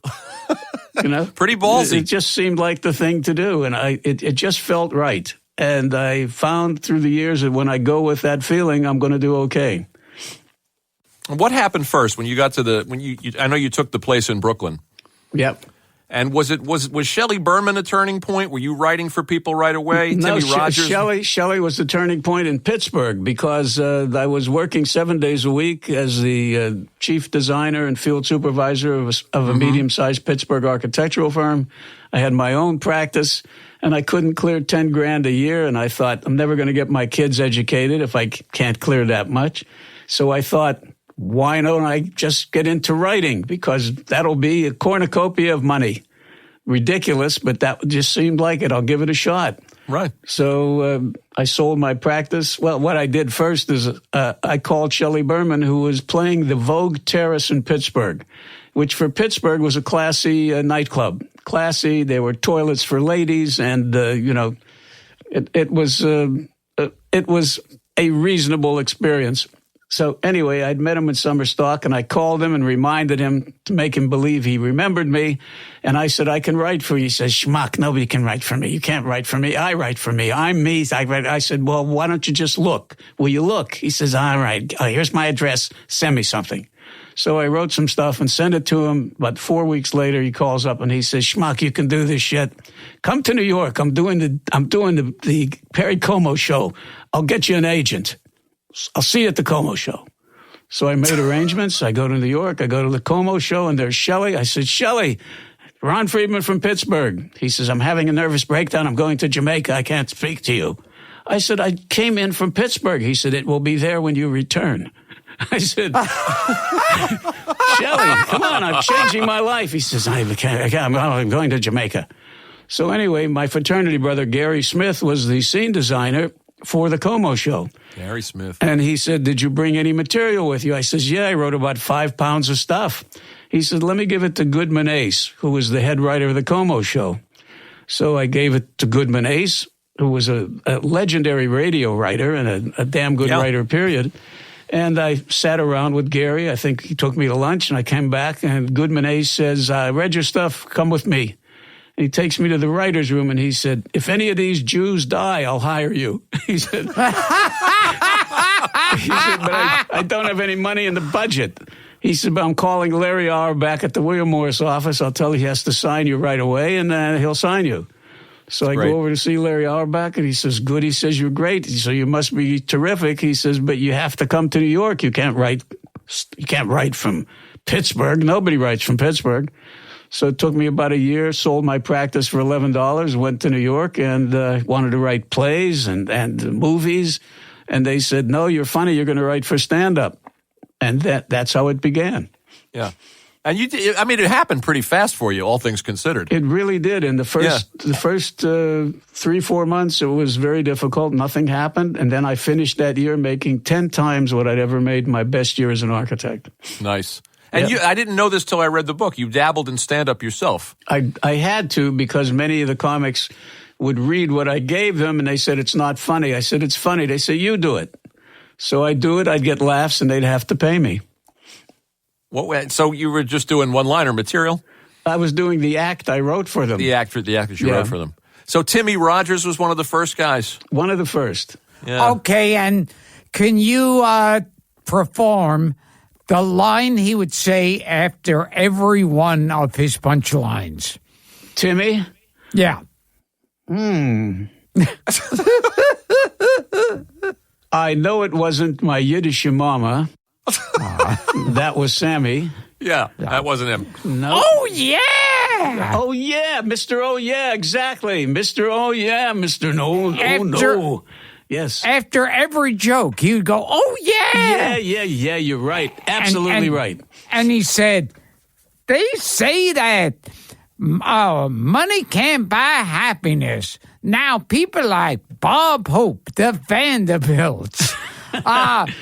You know? Pretty ballsy. It just seemed like the thing to do, and it just felt right. And I found through the years that when I go with that feeling, I'm going to do okay. What happened first when you got to I know you took the place in Brooklyn. Yep. And was Shelley Berman a turning point? Were you writing for people right away? No, Timmy Rogers? Shelley was the turning point in Pittsburgh because I was working 7 days a week as the chief designer and field supervisor of a medium-sized Pittsburgh architectural firm. I had my own practice, and I couldn't clear $10,000 a year. And I thought, I'm never going to get my kids educated if I can't clear that much. So I thought, why don't I just get into writing? Because that'll be a cornucopia of money. Ridiculous, but that just seemed like it. I'll give it a shot. Right. So I sold my practice. Well, what I did first is I called Shelley Berman, who was playing the Vogue Terrace in Pittsburgh, which for Pittsburgh was a classy nightclub. Classy. There were toilets for ladies, and it was a reasonable experience. So anyway, I'd met him in summer stock, and I called him and reminded him to make him believe he remembered me. And I said, I can write for you. He says, schmuck, nobody can write for me. You can't write for me. I write for me. I'm me. I said, well, why don't you just look? Will you look? He says, all right, here's my address. Send me something. So I wrote some stuff and sent it to him. But 4 weeks later, he calls up and he says, schmuck, you can do this shit. Come to New York. I'm doing the Perry Como show. I'll get you an agent. I'll see you at the Como show. So I made arrangements. I go to New York. I go to the Como show, and there's Shelley. I said, Shelley, Ron Friedman from Pittsburgh. He says, I'm having a nervous breakdown. I'm going to Jamaica. I can't speak to you. I said, I came in from Pittsburgh. He said, it will be there when you return. I said, Shelley, come on, I'm changing my life. He says, I'm going to Jamaica. So anyway, my fraternity brother, Gary Smith, was the scene designer for the Como show. Gary Smith. And he said, did you bring any material with you? I says, yeah, I wrote about 5 pounds of stuff. He said, let me give it to Goodman Ace, who was the head writer of the Como show. So I gave it to Goodman Ace, who was a legendary radio writer and a damn good writer, period. And I sat around with Gary. I think he took me to lunch, and I came back, and Goodman Ace says, I read your stuff, come with me. And he takes me to the writer's room, and he said, if any of these Jews die, I'll hire you. He said, but I don't have any money in the budget. He said, but I'm calling Larry Auerbach at the William Morris office. I'll tell him he has to sign you right away, and he'll sign you. So I go over to see Larry Auerbach, and he says, good. He says, you're great. So you must be terrific. He says, but you have to come to New York. You can't write from Pittsburgh. Nobody writes from Pittsburgh. So it took me about a year, sold my practice for $11, went to New York, and wanted to write plays and movies. And they said, no, you're funny. You're going to write for stand-up. And that's how it began. Yeah. And it happened pretty fast for you, all things considered. It really did. In the first 3-4 months, it was very difficult. Nothing happened. And then I finished that year making 10 times what I'd ever made my best year as an architect. Nice. And I didn't know this till I read the book. You dabbled in stand-up yourself. I had to, because many of the comics would read what I gave them, and they said, it's not funny. I said, it's funny. They said, you do it. So I'd do it. I'd get laughs, and they'd have to pay me. So you were just doing one-liner material? I was doing the act I wrote for them. The act that you wrote for them. So Timmy Rogers was one of the first guys? One of the first. Yeah. Okay, and can you perform the line he would say after every one of his punchlines? Timmy? Yeah. I know it wasn't my Yiddish mama. That was Sammy. Yeah, that wasn't him. No. Oh, yeah! Oh, yeah, Mr. Oh, yeah, exactly. Mr. Oh, yeah, Mr. No, no. Yes. After every joke, he would go, oh, yeah! Yeah, you're right. Absolutely right. And he said, they say that money can't buy happiness. Now, people like Bob Hope, the Vanderbilts,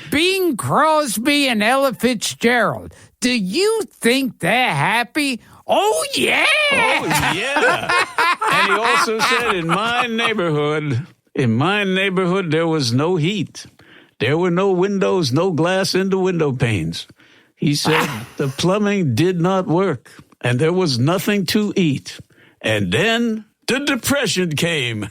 Bing Crosby, and Ella Fitzgerald, do you think they're happy? Oh, yeah! Oh, yeah. And he also said, in my neighborhood, there was no heat. There were no windows, no glass in the window panes. He said the plumbing did not work, and there was nothing to eat. And then the Depression came.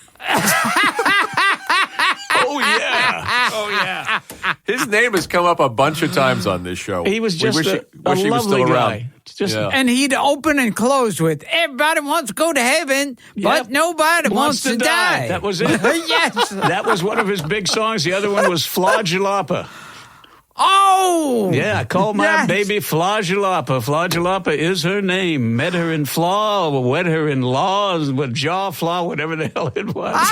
Oh, yeah. Oh, yeah. His name has come up a bunch of times on this show. He was just wish a he was lovely still guy. around. And he'd open and close with, everybody wants to go to heaven, but nobody wants to die. That was it. Yes. That was one of his big songs. The other one was Flagellapa. Oh! Yeah, call my baby Flagellapa. Flagellapa is her name. Met her in flaw, wed her in laws, with jaw flaw, whatever the hell it was.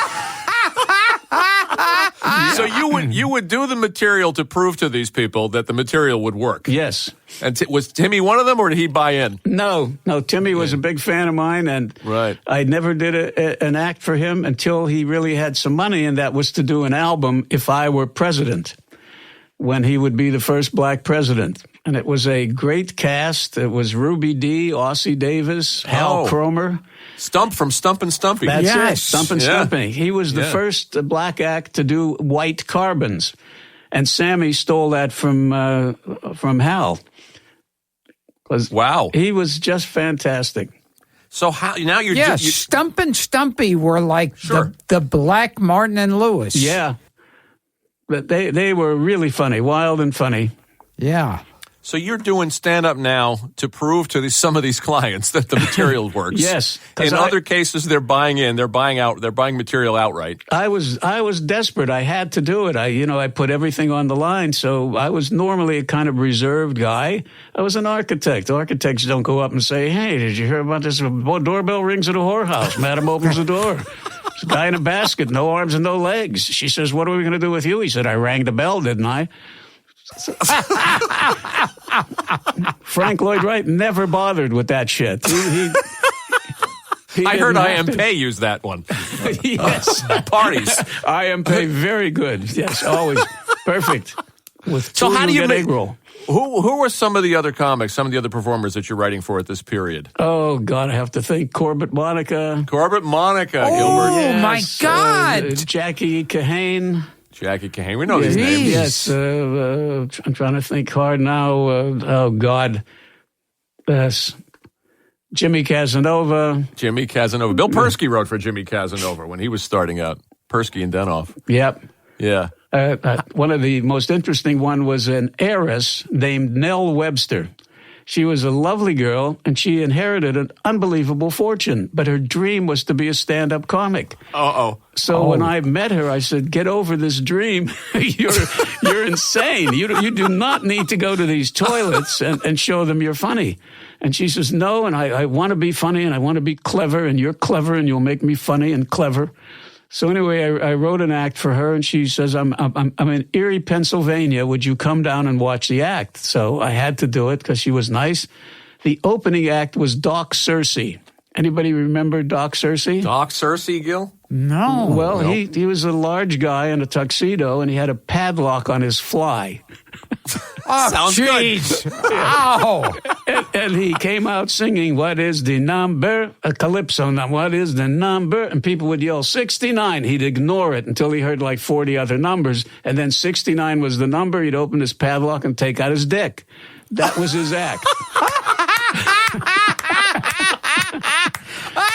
So you would do the material to prove to these people that the material would work. Yes. And was Timmy one of them, or did he buy in? No. Timmy was a big fan of mine, and I never did an act for him until he really had some money, and that was to do an album, If I Were President, when he would be the first black president. And it was a great cast. It was Ruby Dee, Ossie Davis, Hal Cromer. Stump from Stump and Stumpy. That's it, Stump and Stumpy. He was the first black act to do white carbons. And Sammy stole that from Hal. Wow. He was just fantastic. So how now you're Stump and Stumpy were like the black Martin and Lewis. Yeah. But they were really funny, wild and funny. Yeah. So you're doing stand-up now to prove to some of these clients that the material works. Yes. In other cases, they're buying in. They're buying material outright. I was desperate. I had to do it. I put everything on the line. So I was normally a kind of reserved guy. I was an architect. Architects don't go up and say, "Hey, did you hear about this? Doorbell rings at a whorehouse. Madam opens the door. There's a guy in a basket, no arms and no legs." She says, "What are we going to do with you?" He said, "I rang the bell, didn't I?" Frank Lloyd Wright never bothered with that shit. I heard IMP use that one. Yes. Parties. IMP, very good. Yes, always perfect. So how do you make egg roll? Who were some of the other comics, some of the other performers that you're writing for at this period? Oh, God, I have to think. Corbett Monica. Oh, Gilbert. my God. Jackie Kahane. Jackie Kahane. We know these names. Yes. I'm trying to think hard now. Oh, God. Jimmy Casanova. Bill Persky wrote for Jimmy Casanova when he was starting out. Persky and Denoff. Yep. Yeah. One of the most interesting one was an heiress named Nell Webster. She was a lovely girl, and she inherited an unbelievable fortune, but her dream was to be a stand-up comic. So when I met her, I said, "Get over this dream. You're insane. You do not need to go to these toilets and show them you're funny." And she says, "No, and I want to be funny, and I want to be clever, and you're clever, and you'll make me funny and clever." So anyway, I wrote an act for her, and she says, I'm in Erie, Pennsylvania. Would you come down and watch the act? So I had to do it because she was nice. The opening act was Doc Searcy. Anybody remember Doc Searcy? Doc Searcy, Gil? No. Well, he was a large guy in a tuxedo, and he had a padlock on his fly. Oh, sounds jeez. good. Ow. And he came out singing, "What is the number?" A calypso number. "What is the number?" And people would yell, 69. He'd ignore it until he heard like 40 other numbers. And then 69 was the number. He'd open his padlock and take out his dick. That was his act.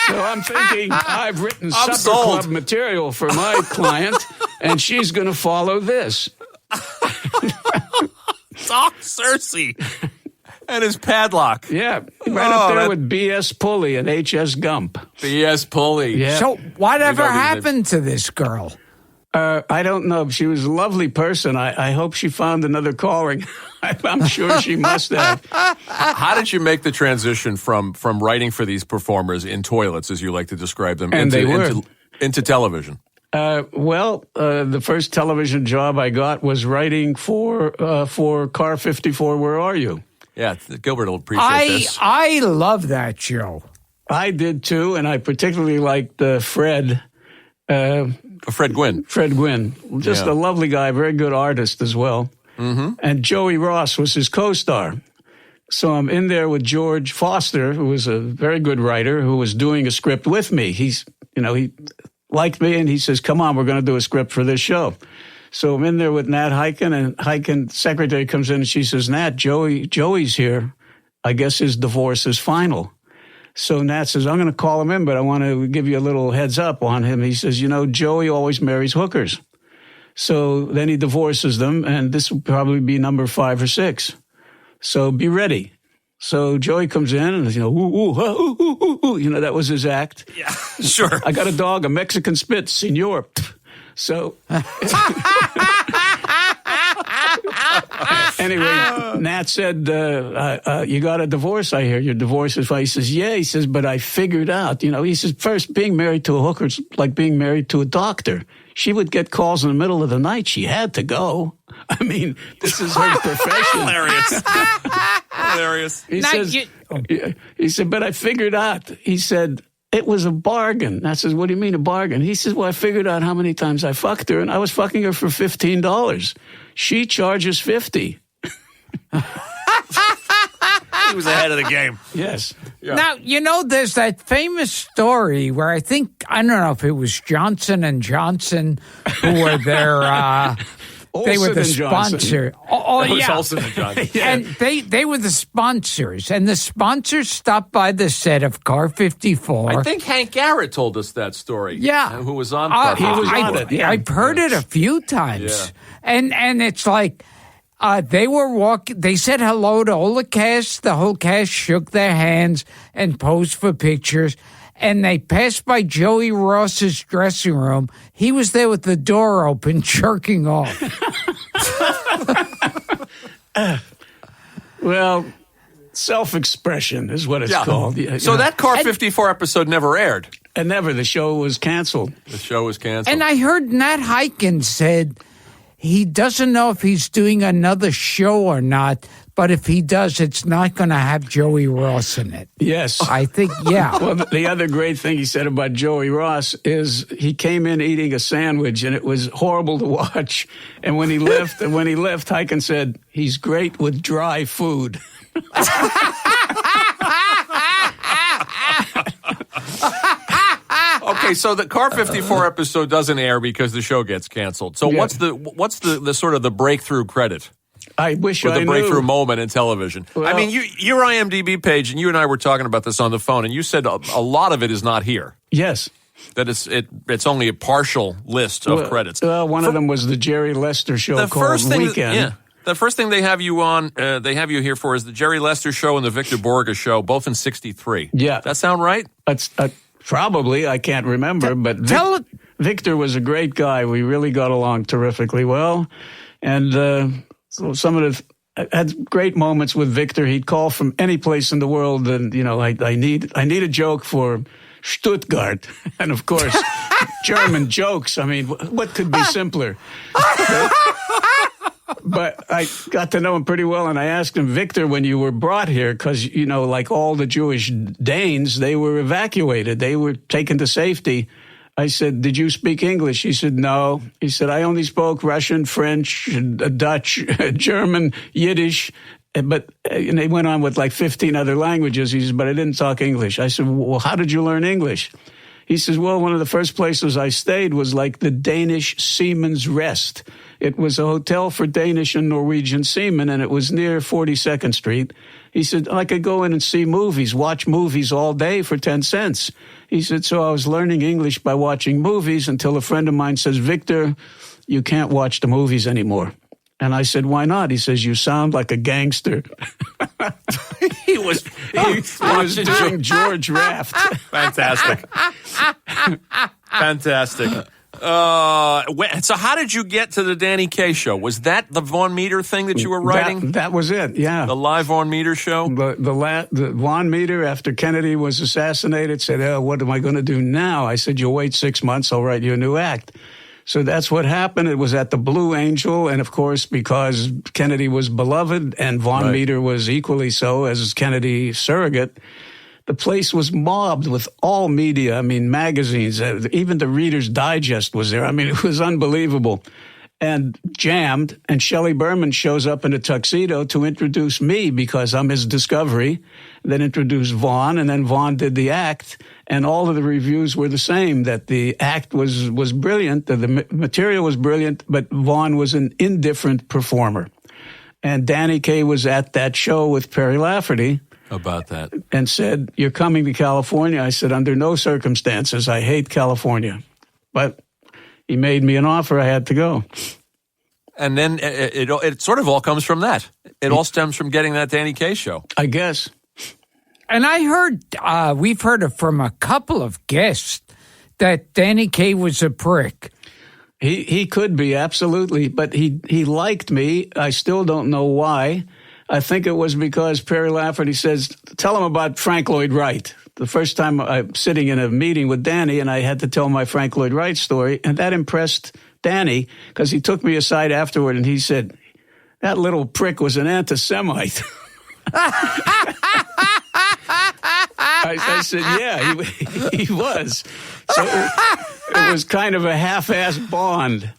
So I'm thinking, I've written supper club material for my client, and she's going to follow this. Oh, Cersei. And his padlock. Yeah, right up there with B.S. Pulley and H.S. Gump. B.S. Pulley. Yeah. So whatever happened to this girl? I don't know. She was a lovely person. I hope she found another calling. I'm sure she must have. How did you make the transition from writing for these performers in toilets, as you like to describe them, into television? The first television job I got was writing for Car 54, Where Are You? Yeah, Gilbert will appreciate this. I love that show. I did too, and I particularly liked Fred. Fred Gwynn. Fred Gwynn. Just a lovely guy, very good artist as well. Mm-hmm. And Joey Ross was his co-star. So I'm in there with George Foster, who was a very good writer, who was doing a script with me. He liked me, and he says, "Come on, we're going to do a script for this show." So I'm in there with Nat Hiken, and Hiken's secretary comes in, and she says, "Nat, Joey's here. I guess his divorce is final." So Nat says, "I'm going to call him in, but I want to give you a little heads up on him." He says, "Joey always marries hookers." So then he divorces them, and this will probably be number 5 or 6. So be ready. So Joey comes in, and that was his act. Yeah, sure. "I got a dog, a Mexican Spitz, senor." So anyway, Nat said, "You got a divorce, I hear. Your divorce is fine." He says, "Yeah." He says, "But I figured out, he says, first, being married to a hooker is like being married to a doctor. She would get calls in the middle of the night. She had to go. I mean, this is her profession." Hilarious. He said, "But I figured out." He said, "It was a bargain." I says, "What do you mean a bargain?" He says, "Well, I figured out how many times I fucked her, and I was fucking her for $15. She charges $50. He was ahead of the game. Yes. Yeah. Now, there's that famous story where I don't know if it was Johnson & Johnson who were their... they were the sponsor. Oh, yeah. yeah. Olsen and Johnson. Yeah. And they were the sponsors. And the sponsors stopped by the set of Car 54. I think Hank Garrett told us that story. Yeah. Who was on Car 54. He was on it. Yeah. I've heard it a few times. Yeah. And it's like... they were walking. They said hello to all the cast. The whole cast shook their hands and posed for pictures. And they passed by Joey Ross's dressing room. He was there with the door open, jerking off. Well, self-expression is what it's called. So that Car 54 episode never aired. And never. The show was canceled. The show was canceled. And I heard Nat Hiken said he doesn't know if he's doing another show or not, but if he does, it's not going to have Joey Ross in it. Yes. I think, yeah. Well, the other great thing he said about Joey Ross is he came in eating a sandwich, and it was horrible to watch. And when he left, Hiken said, "He's great with dry food." Okay, so the Car 54 episode doesn't air because the show gets canceled. So what's the sort of the breakthrough credit? I wish I knew. The breakthrough moment in television. Well, I mean, your IMDb page, and you and I were talking about this on the phone, and you said a lot of it is not here. Yes. That it's only a partial list of credits. One of them was the Jerry Lester show called Weekend. Yeah. The first thing they have you on, they have you here for is the Jerry Lester show and the Victor Borge show, both in '63. Yeah. That sound right? That's probably. I can't remember, but Victor was a great guy. We really got along terrifically well. And so some of I had great moments with Victor. He'd call from any place in the world, and I need a joke for Stuttgart, and of course German jokes. I mean, what could be simpler? But I got to know him pretty well, and I asked him, "Victor, when you were brought here, because like all the Jewish Danes, they were evacuated, they were taken to safety." I said, "Did you speak English?" He said, "No." He said, "I only spoke Russian, French, Dutch, German, Yiddish, But and he went on with like 15 other languages. He says, but I didn't talk English. I said, well, how did you learn English? He says, well, one of the first places I stayed was like the Danish Seamen's Rest. It was a hotel for Danish and Norwegian seamen, and it was near 42nd Street. He said, I could go in and see movies, watch movies all day for 10 cents. He said, so I was learning English by watching movies until a friend of mine says, Victor, you can't watch the movies anymore. And I said, why not? He says, you sound like a gangster. He was doing George Raft. Fantastic. Fantastic. So how did you get to the Danny Kaye show? Was that the Vaughn Meter thing that you were writing? That was it, yeah. The live Vaughn Meter show? The Vaughn Meter, after Kennedy was assassinated, said, oh, what am I going to do now? I said, you'll wait 6 months, I'll write you a new act. So that's what happened. It was at the Blue Angel, and of course, because Kennedy was beloved and Vaughn Meter was equally so as Kennedy's surrogate, the place was mobbed with all media. I mean, magazines, even the Reader's Digest was there. I mean, it was unbelievable. And jammed, and Shelley Berman shows up in a tuxedo to introduce me because I'm his discovery, then introduced Vaughn, and then Vaughn did the act, and all of the reviews were the same, that the act was brilliant, that the material was brilliant, but Vaughn was an indifferent performer. And Danny Kaye was at that show with Perry Lafferty. About that. And said, you're coming to California? I said, under no circumstances. I hate California. But he made me an offer. I had to go. And then it sort of all comes from that. It all stems from getting that Danny Kaye show. I guess. And I heard, we've heard it from a couple of guests, that Danny Kaye was a prick. He could be, absolutely. But he liked me. I still don't know why. I think it was because Perry Lafferty says, tell him about Frank Lloyd Wright. The first time I'm sitting in a meeting with Danny, and I had to tell my Frank Lloyd Wright story, and that impressed Danny because he took me aside afterward and he said, that little prick was an anti-Semite. I said, yeah, he was. So it was kind of a half-assed bond.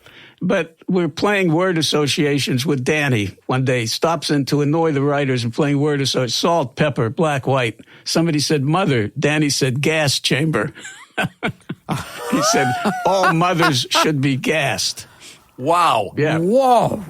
But we're playing word associations with Danny one day. Stops in to annoy the writers and playing word associations. Salt, pepper, black, white. Somebody said mother. Danny said gas chamber. He said all mothers should be gassed. Wow. Yeah. Whoa.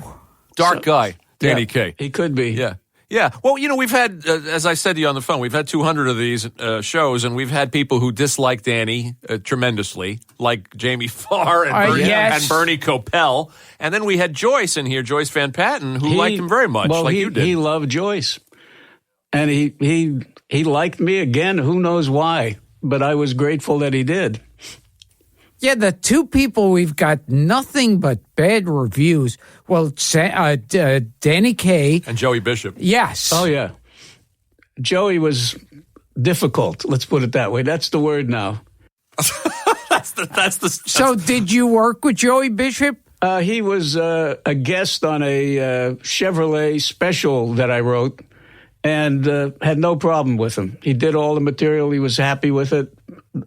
Dark guy, Danny Kaye. He could be. Yeah. Yeah. Well, we've had, as I said to you on the phone, we've had 200 of these shows, and we've had people who dislike Danny tremendously, like Jamie Farr and Bernie Kopell. And then we had Joyce in here, Joyce Van Patten, who liked him very much, you did. He loved Joyce. And he liked me again. Who knows why? But I was grateful that he did. Yeah, the two people we've got nothing but bad reviews. Well, Danny Kaye. And Joey Bishop. Yes. Oh, yeah. Joey was difficult. Let's put it that way. That's the word now. So did you work with Joey Bishop? He was a guest on a Chevrolet special that I wrote and had no problem with him. He did all the material. He was happy with it.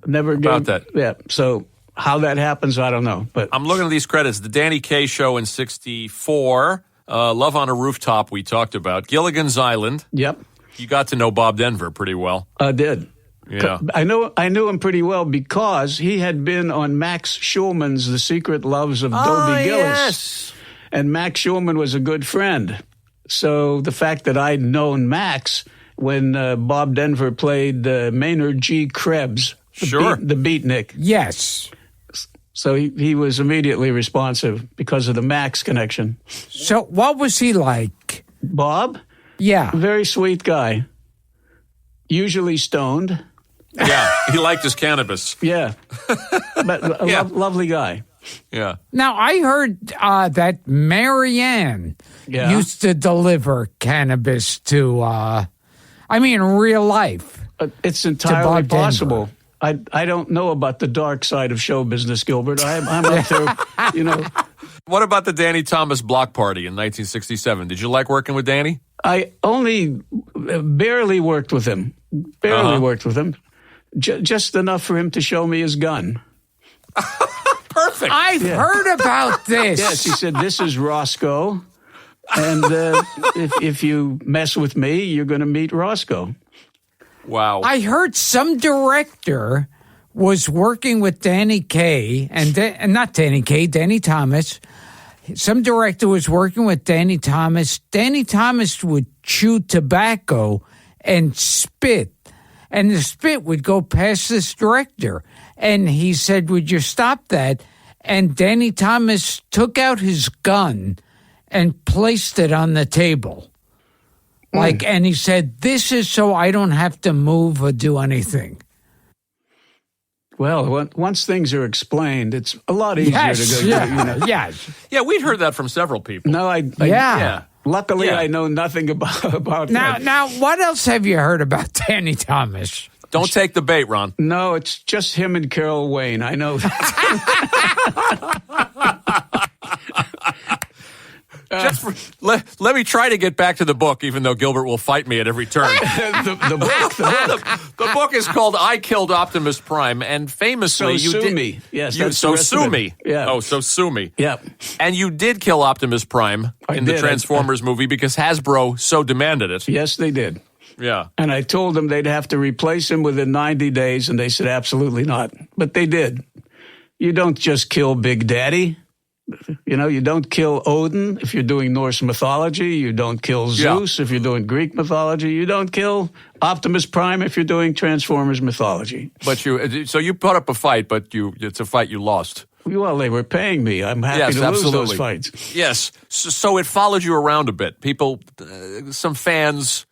Never about that. Yeah. So how that happens, I don't know. But I'm looking at these credits. The Danny Kaye show in 1964. Love on a Rooftop we talked about. Gilligan's Island. Yep. You got to know Bob Denver pretty well. I did. Yeah. I knew him pretty well because he had been on Max Schulman's The Secret Loves of Dobie Gillis. Yes. And Max Schulman was a good friend. So the fact that I'd known Max when Bob Denver played Maynard G. Krebs, the beatnik. Yes. So he was immediately responsive because of the Max connection. So what was he like? Bob? Yeah. Very sweet guy. Usually stoned. Yeah, he liked his cannabis. Yeah. But a lovely guy. Yeah. Now, I heard that Marianne used to deliver cannabis to, real life. It's entirely possible. I don't know about the dark side of show business, Gilbert. I'm up there, What about the Danny Thomas Block Party in 1967? Did you like working with Danny? I only barely worked with him. Just enough for him to show me his gun. Perfect. I've heard about this. Yes, he said, this is Roscoe. And if you mess with me, you're going to meet Roscoe. Wow. I heard some director was working with Danny Kaye, not Danny Kaye, Danny Thomas. Some director was working with Danny Thomas. Danny Thomas would chew tobacco and spit, and the spit would go past this director. And he said, "Would you stop that?" And Danny Thomas took out his gun and placed it on the table. And he said, "This is so I don't have to move or do anything." Well, once things are explained, it's a lot easier to go. Yes. Yeah, we'd heard that from several people. No, Yeah. Luckily, I know nothing about that. Now, what else have you heard about Danny Thomas? Don't take the bait, Ron. No, it's just him and Carol Wayne. I know Let me try to get back to the book, even though Gilbert will fight me at every turn. The book is called "I Killed Optimus Prime," and famously, So Sue Me. Yes, that's so the rest of sue it. me. Yeah. Oh, so sue me. Yep. And you did kill Optimus Prime in the did. Transformers movie because Hasbro so demanded it. Yes, they did. Yeah. And I told them they'd have to replace him within 90 days, and they said absolutely not. But they did. You don't just kill Big Daddy. You don't kill Odin if you're doing Norse mythology. You don't kill Zeus if you're doing Greek mythology. You don't kill Optimus Prime if you're doing Transformers mythology. But so you put up a fight, but it's a fight you lost. Well, they were paying me. I'm happy to lose those fights. Yes. So it followed you around a bit. People, some fans,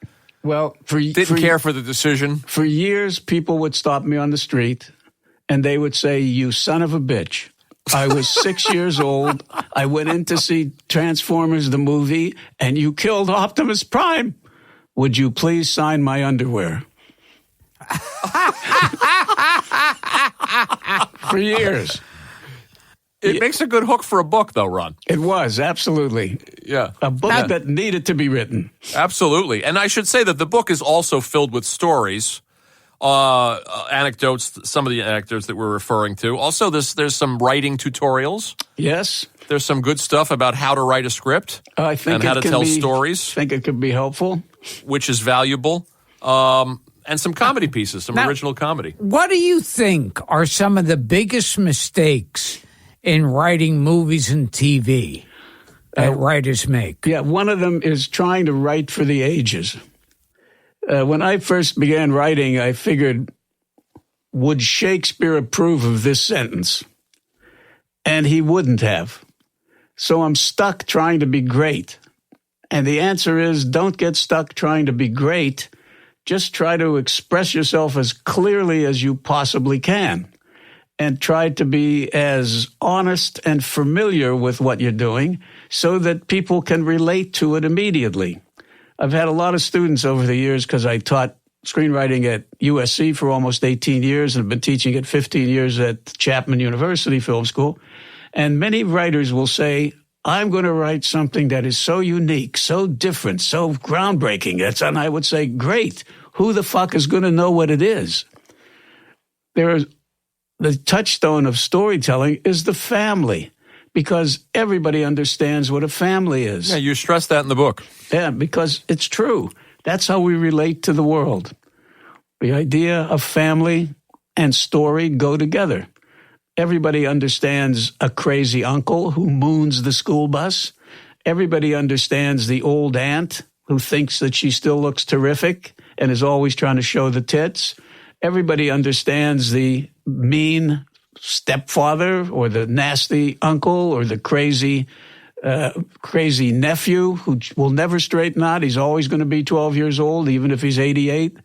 didn't care for the decision. For years, people would stop me on the street, and they would say, "You son of a bitch." I was 6 years old. I went in to see Transformers, the movie, and you killed Optimus Prime. Would you please sign my underwear? For years. It makes a good hook for a book, though, Ron. It was, absolutely. Yeah. A book that needed to be written. Absolutely. And I should say that the book is also filled with stories, anecdotes, some of the anecdotes that we're referring to. Also, there's some writing tutorials. Yes. There's some good stuff about how to write a script I think and how to tell stories. I think it could be helpful. Which is valuable. And some comedy pieces, some original comedy. What do you think are some of the biggest mistakes in writing movies and TV that writers make? Yeah, one of them is trying to write for the ages. When I first began writing, I figured, would Shakespeare approve of this sentence? And he wouldn't have. So I'm stuck trying to be great. And the answer is, don't get stuck trying to be great. Just try to express yourself as clearly as you possibly can. And try to be as honest and familiar with what you're doing so that people can relate to it immediately. I've had a lot of students over the years because I taught screenwriting at USC for almost 18 years and have been teaching it 15 years at Chapman University Film School. And many writers will say, I'm going to write something that is so unique, so different, so groundbreaking. And I would say, great. Who the fuck is going to know what it is? The touchstone of storytelling is the family, because everybody understands what a family is. Yeah, you stress that in the book. Yeah, because it's true. That's how we relate to the world. The idea of family and story go together. Everybody understands a crazy uncle who moons the school bus. Everybody understands the old aunt who thinks that she still looks terrific and is always trying to show the tits. Everybody understands the mean stepfather or the nasty uncle or the crazy nephew who will never straighten out. He's always going to be 12 years old, even if he's 88.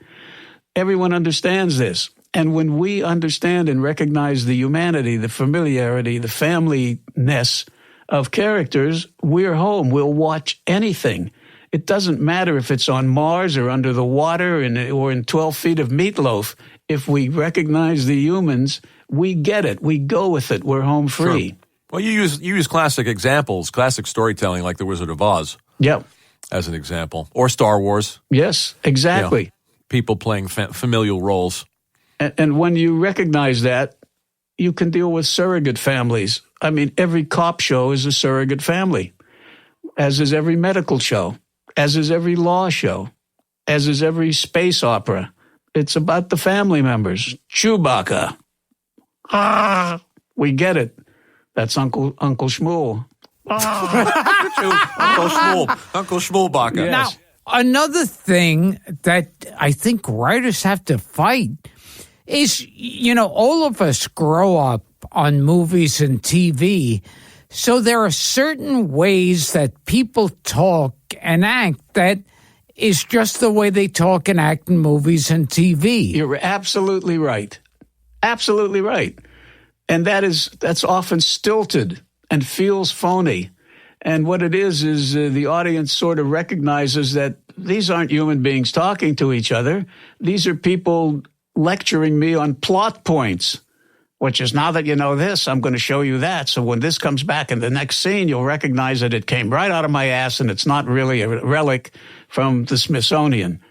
Everyone understands this. And when we understand and recognize the humanity, the familiarity, the family-ness of characters, we're home. We'll watch anything. It doesn't matter if it's on Mars or under the water or in 12 feet of meatloaf. If we recognize the humans, we get it. We go with it. We're home free. Sure. Well, you use classic examples, classic storytelling like The Wizard of Oz. Yeah. As an example. Or Star Wars. Yes, exactly. You know, people playing familial roles. And when you recognize that, you can deal with surrogate families. I mean, every cop show is a surrogate family. as is every medical show, as is every law show, as is every space opera. It's about the family members. Chewbacca. We get it. That's Uncle Shmuel. Uncle Shmuelbaka. Yes. Now, another thing that I think writers have to fight is, all of us grow up on movies and TV, so there are certain ways that people talk and act that is just the way they talk and act in movies and TV. You're absolutely right. Absolutely right. And that's often stilted and feels phony. And what it is the audience sort of recognizes that these aren't human beings talking to each other. These are people lecturing me on plot points, which is, now that you know this, I'm going to show you that. So when this comes back in the next scene, you'll recognize that it came right out of my ass and it's not really a relic from the Smithsonian.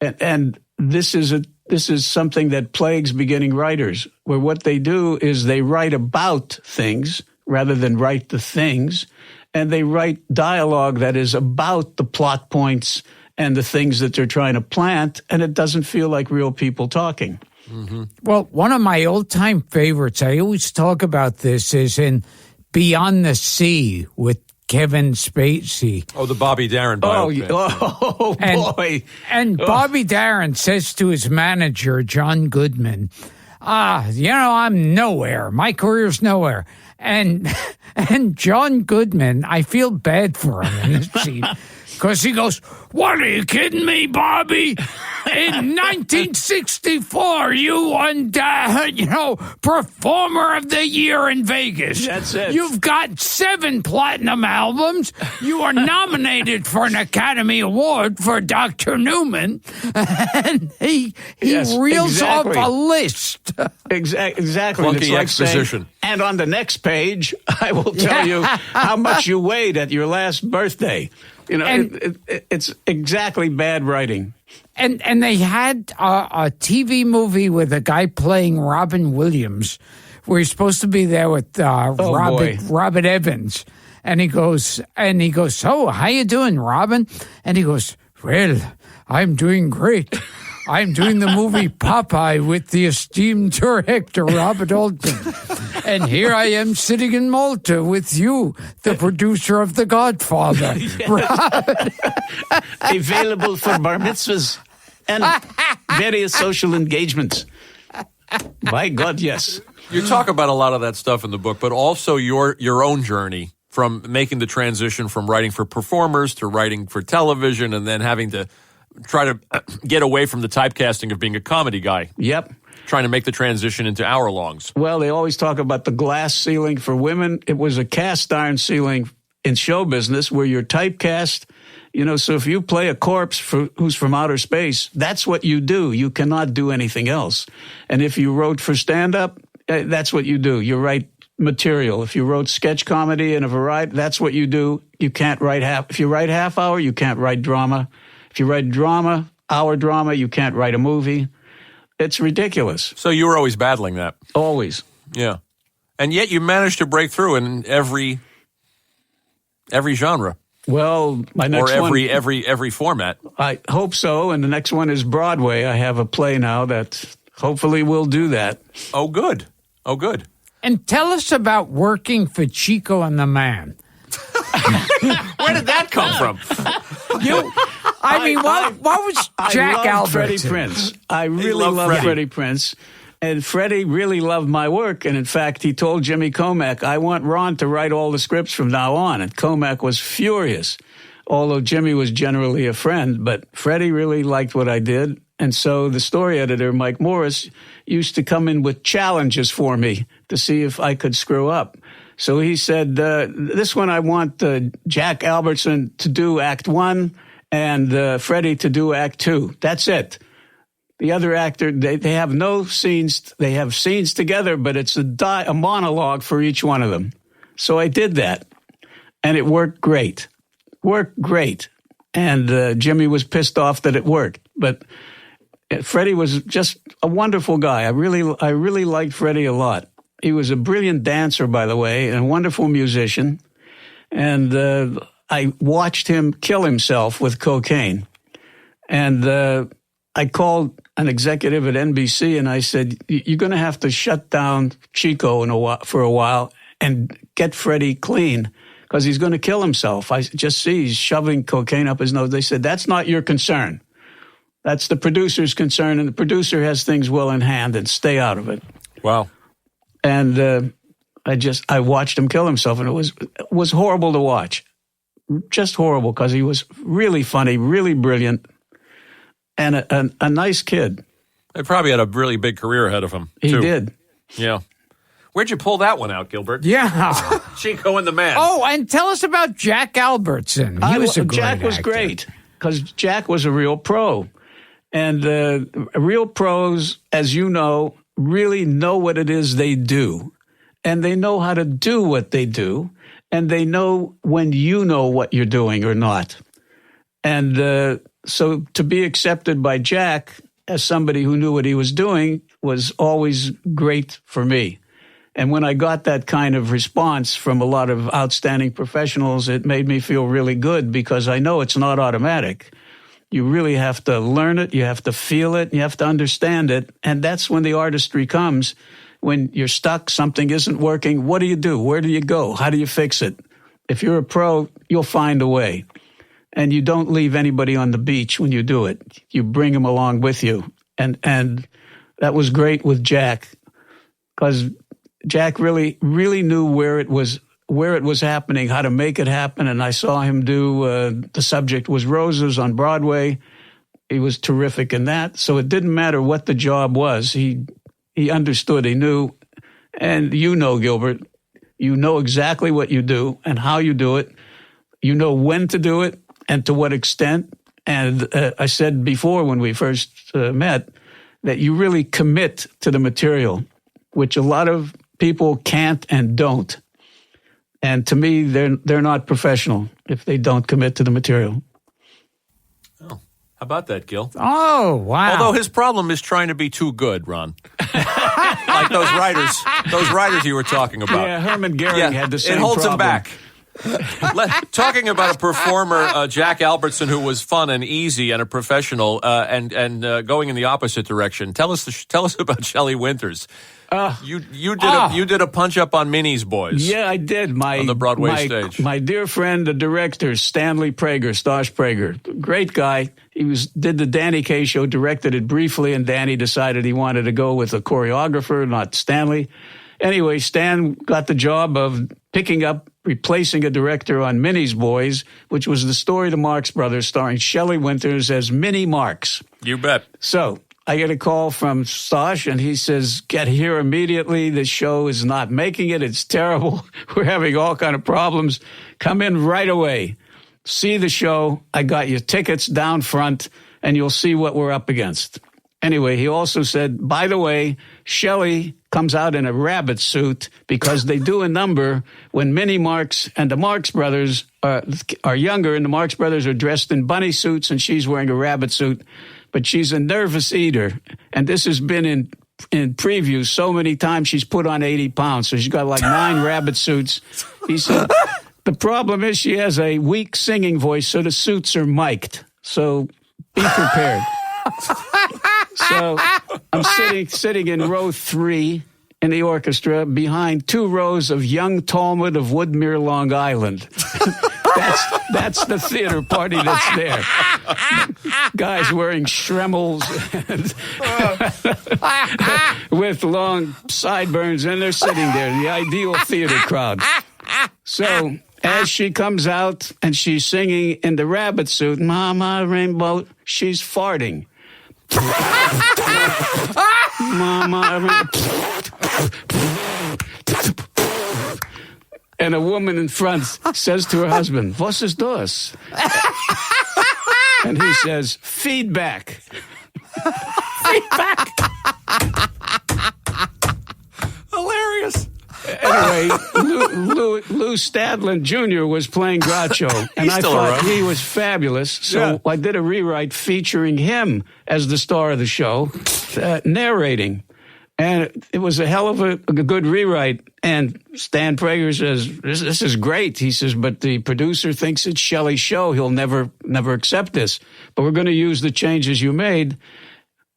And this is something that plagues beginning writers, where what they do is they write about things rather than write the things, and they write dialogue that is about the plot points and the things that they're trying to plant, and it doesn't feel like real people talking. Mm-hmm. Well, one of my old-time favorites, I always talk about this, is in Beyond the Sea with Kevin Spacey. Oh, the Bobby Darin biopic. Boy. And Bobby Darin says to his manager, John Goodman, I'm nowhere. My career's nowhere. And John Goodman, I feel bad for him in this scene. Because he goes, what, are you kidding me, Bobby? In 1964, you won, Performer of the Year in Vegas. That's it. You've got 7 platinum albums. You are nominated for an Academy Award for Dr. Newman. And he reels off a list. Exactly. Clunky it's like exposition. Saying, and on the next page, I will tell you how much you weighed at your last birthday. It's exactly bad writing. And they had a TV movie with a guy playing Robin Williams, where he's supposed to be there with Robert Evans, and he goes, so how you doing, Robin? And he goes, well, I'm doing great. I'm doing the movie Popeye with the esteemed director, Robert Altman. And here I am sitting in Malta with you, the producer of The Godfather. Available for bar mitzvahs and various social engagements. My God, yes. You talk about a lot of that stuff in the book, but also your own journey from making the transition from writing for performers to writing for television, and then having to try to get away from the typecasting of being a comedy guy. Yep. Trying to make the transition into hour-longs. Well, they always talk about the glass ceiling for women. It was a cast iron ceiling in show business where you're typecast. So if you play a corpse who's from outer space, that's what you do. You cannot do anything else. And if you wrote for stand-up, that's what you do. You write material. If you wrote sketch comedy and a variety, that's what you do. You can't write if you write half hour, you can't write drama. If you write hour drama, you can't write a movie. It's ridiculous. So you were always battling that. Always. Yeah. And yet you managed to break through in every genre. Well, my next every format. I hope so. And the next one is Broadway. I have a play now that hopefully will do that. Oh, good. And tell us about working for Chico and the Man. Where did that come from? What was Jack Albert? Freddie Prinze. I really love Freddie Prinze. And Freddie really loved my work. And in fact, he told Jimmy Comack, I want Ron to write all the scripts from now on. And Comack was furious, although Jimmy was generally a friend. But Freddie really liked what I did. And so the story editor, Mike Morris, used to come in with challenges for me to see if I could screw up. So he said, this one I want Jack Albertson to do Act 1 and Freddie to do Act 2. That's it. The other actor, they have no scenes. They have scenes together, but it's a monologue for each one of them. So I did that, and it worked great. And Jimmy was pissed off that it worked. But Freddie was just a wonderful guy. I really liked Freddie a lot. He was a brilliant dancer, by the way, and a wonderful musician. And I watched him kill himself with cocaine. And I called an executive at NBC and I said, you're going to have to shut down Chico for a while and get Freddie clean because he's going to kill himself. I just see he's shoving cocaine up his nose. They said, that's not your concern. That's the producer's concern, and the producer has things well in hand, and stay out of it. Wow. And I watched him kill himself, and it was horrible to watch. Just horrible, because he was really funny, really brilliant, and a nice kid. He probably had a really big career ahead of him, He too. did. Yeah. Where'd you pull that one out, Gilbert? Yeah. Chico and the Man. Oh, and tell us about Jack Albertson. He was a great Jack was actor. great, because Jack was a real pro. And real pros, as you know, really know what it is they do. And they know how to do what they do. And they know when you know what you're doing or not. And so to be accepted by Jack as somebody who knew what he was doing was always great for me. And when I got that kind of response from a lot of outstanding professionals, it made me feel really good because I know it's not automatic. You really have to learn it, you have to feel it, you have to understand it. And that's when the artistry comes. When you're stuck, something isn't working, what do you do? Where do you go? How do you fix it? If you're a pro, you'll find a way. And you don't leave anybody on the beach when you do it. You bring them along with you. And that was great with Jack, because Jack really knew where it was happening, how to make it happen. And I saw him do, The Subject Was Roses on Broadway. He was terrific in that. So it didn't matter what the job was. He understood, he knew. And you know, Gilbert, you know exactly what you do and how you do it. You know when to do it and to what extent. And I said before when we first met that you really commit to the material, which a lot of people can't and don't. And to me, they're not professional if they don't commit to the material. Oh, how about that, Gil? Oh, wow. Although his problem is trying to be too good, Ron. Like those writers you were talking about. Yeah, Herman Goering had the same It holds problem. him back. Talking about a performer, Jack Albertson, who was fun and easy and a professional, and going in the opposite direction. Tell us about Shelley Winters. You did a punch up on Minnie's Boys. Yeah, I did. On the Broadway stage. My dear friend, the director, Stanley Prager, Stosh Prager, great guy. He did the Danny Kaye show, directed it briefly, and Danny decided he wanted to go with a choreographer, not Stanley. Anyway, Stan got the job of replacing a director on Minnie's Boys, which was the story of the Marx Brothers, starring Shelley Winters as Minnie Marx. You bet. So I get a call from Stosh, and he says, get here immediately. The show is not making it. It's terrible. We're having all kind of problems. Come in right away. See the show. I got your tickets down front, and you'll see what we're up against. Anyway, he also said, by the way, Shelley comes out in a rabbit suit because they do a number when Minnie Marx and the Marx Brothers are younger, and the Marx Brothers are dressed in bunny suits, and she's wearing a rabbit suit. But she's a nervous eater, and this has been in previews so many times she's put on 80 pounds, so she's got like 9 rabbit suits. He said, the problem is she has a weak singing voice, so the suits are mic'd. So be prepared. So I'm sitting in row 3 in the orchestra behind 2 rows of young Talmud of Woodmere, Long Island. That's the theater party that's there. Guys wearing Schremmels with long sideburns, and they're sitting there, the ideal theater crowd. So as she comes out and she's singing in the rabbit suit, Mama Rainbow, she's farting. Mama, and a woman in front says to her husband, "Was ist das?" And he says, "Feedback." Feedback. Hilarious. Anyway, Lou Stadlin Jr. was playing Groucho, and I thought he was fabulous. So I did a rewrite featuring him as the star of the show, narrating. And it was a hell of a good rewrite. And Stan Prager says, this is great. He says, but the producer thinks it's Shelley's show. He'll never accept this. But we're going to use the changes you made.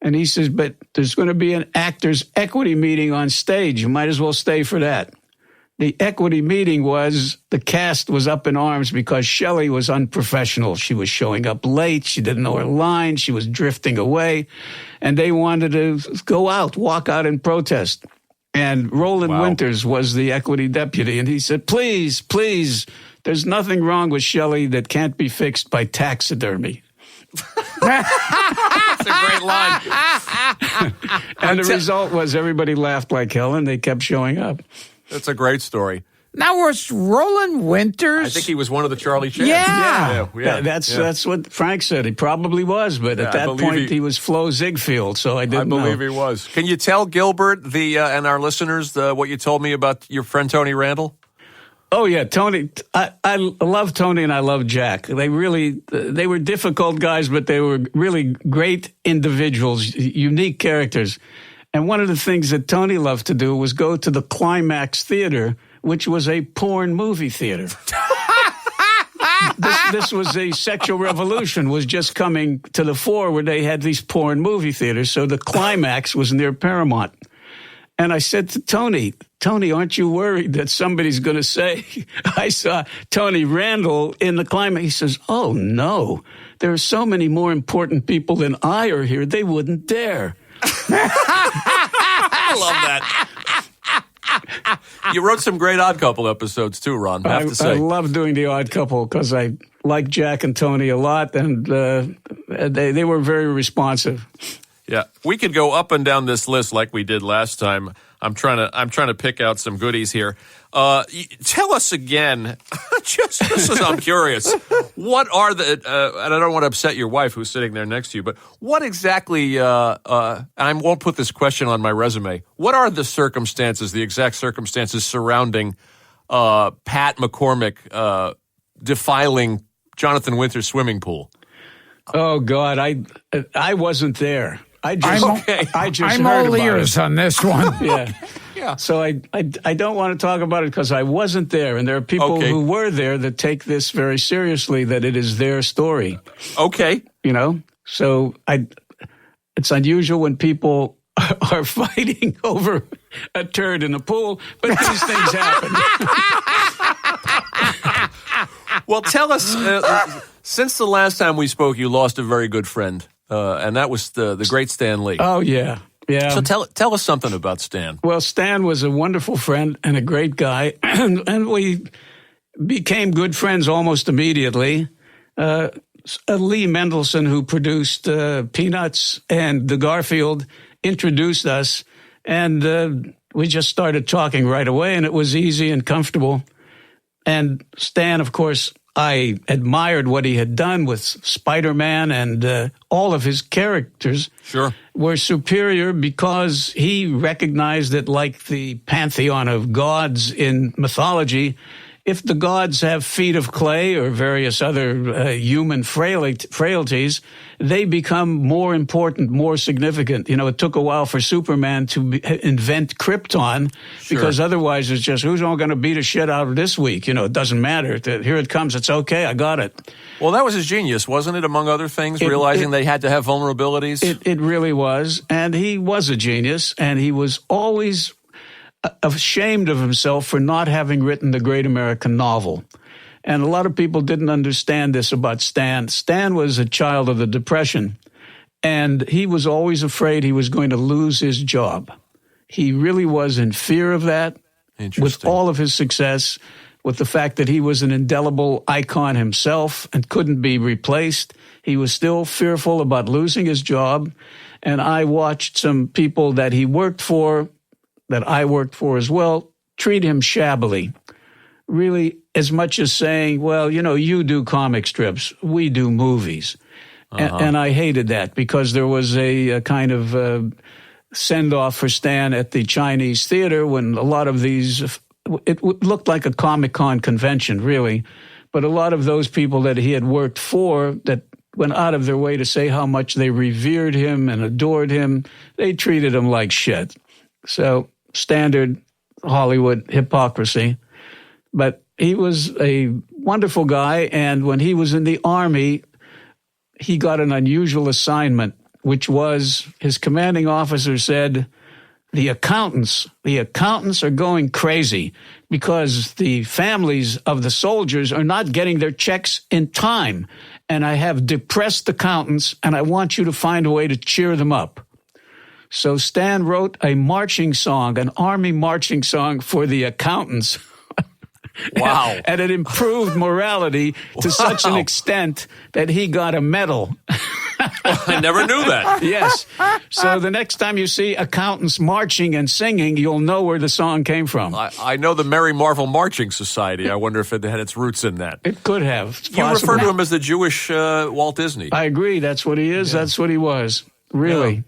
And he says, but there's going to be an actors' equity meeting on stage. You might as well stay for that. The equity meeting was, the cast was up in arms because Shelley was unprofessional. She was showing up late. She didn't know her line. She was drifting away. And they wanted to go out, walk out in protest. And Roland Winters was the equity deputy. And he said, please, there's nothing wrong with Shelley that can't be fixed by taxidermy. That's a great line. And the result was everybody laughed like hell and they kept showing up. That's a great story. Now, was Roland Winters? I think he was one of the Charlie Chans. Yeah. That's what Frank said. He probably was, but at that point he was Flo Ziegfeld, so I didn't know. I believe he was. Can you tell Gilbert and our listeners what you told me about your friend Tony Randall? Oh, yeah, Tony. I love Tony and I love Jack. They were difficult guys, but they were really great individuals, unique characters. And one of the things that Tony loved to do was go to the Climax Theater, which was a porn movie theater. This was a sexual revolution, was just coming to the fore where they had these porn movie theaters. So the Climax was near Paramount. And I said to Tony, aren't you worried that somebody's going to say, I saw Tony Randall in the Climax? He says, oh, no. There are so many more important people than I are here. They wouldn't dare. I love that. You wrote some great Odd Couple episodes too, Ron, I have to say. I love doing the Odd Couple because I like Jack and Tony a lot, and they were very responsive. Yeah, we could go up and down this list like we did last time. I'm trying to pick out some goodies here. Tell us again, just as I'm curious, what are the? And I don't want to upset your wife who's sitting there next to you, but what exactly? I won't put this question on my resume. What are the circumstances, the exact circumstances surrounding Pat McCormick defiling Jonathan Winter's swimming pool? Oh God, I wasn't there. I just I'm heard all about ears it. on this one. Yeah. So I don't want to talk about it because I wasn't there, and there are people who were there that take this very seriously. That it is their story. Okay. You know, so it's unusual when people are fighting over a turd in a pool, but these things happen. Well, tell us. Since the last time we spoke, you lost a very good friend. And that was the great Stan Lee. Oh, yeah. Yeah. So tell us something about Stan. Well, Stan was a wonderful friend and a great guy, and we became good friends almost immediately. Lee Mendelson, who produced Peanuts and The Garfield, introduced us, and we just started talking right away, and it was easy and comfortable. And Stan, of course, I admired what he had done with Spider-Man, and all of his characters were superior because he recognized that, like the pantheon of gods in mythology, if the gods have feet of clay or various other human frailties, they become more important, more significant. You know, it took a while for Superman to invent Krypton because otherwise it's just, who's all going to beat a shit out of this week? You know, it doesn't matter. Here it comes. It's okay. I got it. Well, that was his genius, wasn't it, among other things, realizing they had to have vulnerabilities? It really was. And he was a genius, and he was always ashamed of himself for not having written the great American novel. And a lot of people didn't understand this about Stan. Stan was a child of the Depression, and he was always afraid he was going to lose his job. He really was in fear of that. With all of his success, with the fact that he was an indelible icon himself and couldn't be replaced, he was still fearful about losing his job. And I watched some people that he worked for, that I worked for as well, treat him shabbily. Really, as much as saying, well, you know, you do comic strips, we do movies. And I hated that because there was a kind of send-off for Stan at the Chinese theater when a lot of these, it looked like a Comic-Con convention, really. But a lot of those people that he had worked for that went out of their way to say how much they revered him and adored him, they treated him like shit. So standard Hollywood hypocrisy. But he was a wonderful guy, and when he was in the Army, he got an unusual assignment, which was his commanding officer said, the accountants are going crazy because the families of the soldiers are not getting their checks in time. And I have depressed accountants, and I want you to find a way to cheer them up. So Stan wrote a marching song, an army marching song for the accountants. Wow. And it improved morality to such an extent that he got a medal. I never knew that. Yes. So the next time you see accountants marching and singing, you'll know where the song came from. I know the Mary Marvel Marching Society. I wonder if it had its roots in that. It could have. It's You possible. refer to him as the Jewish Walt Disney. I agree. That's what he is. Yeah. That's what he was. Really. Yeah.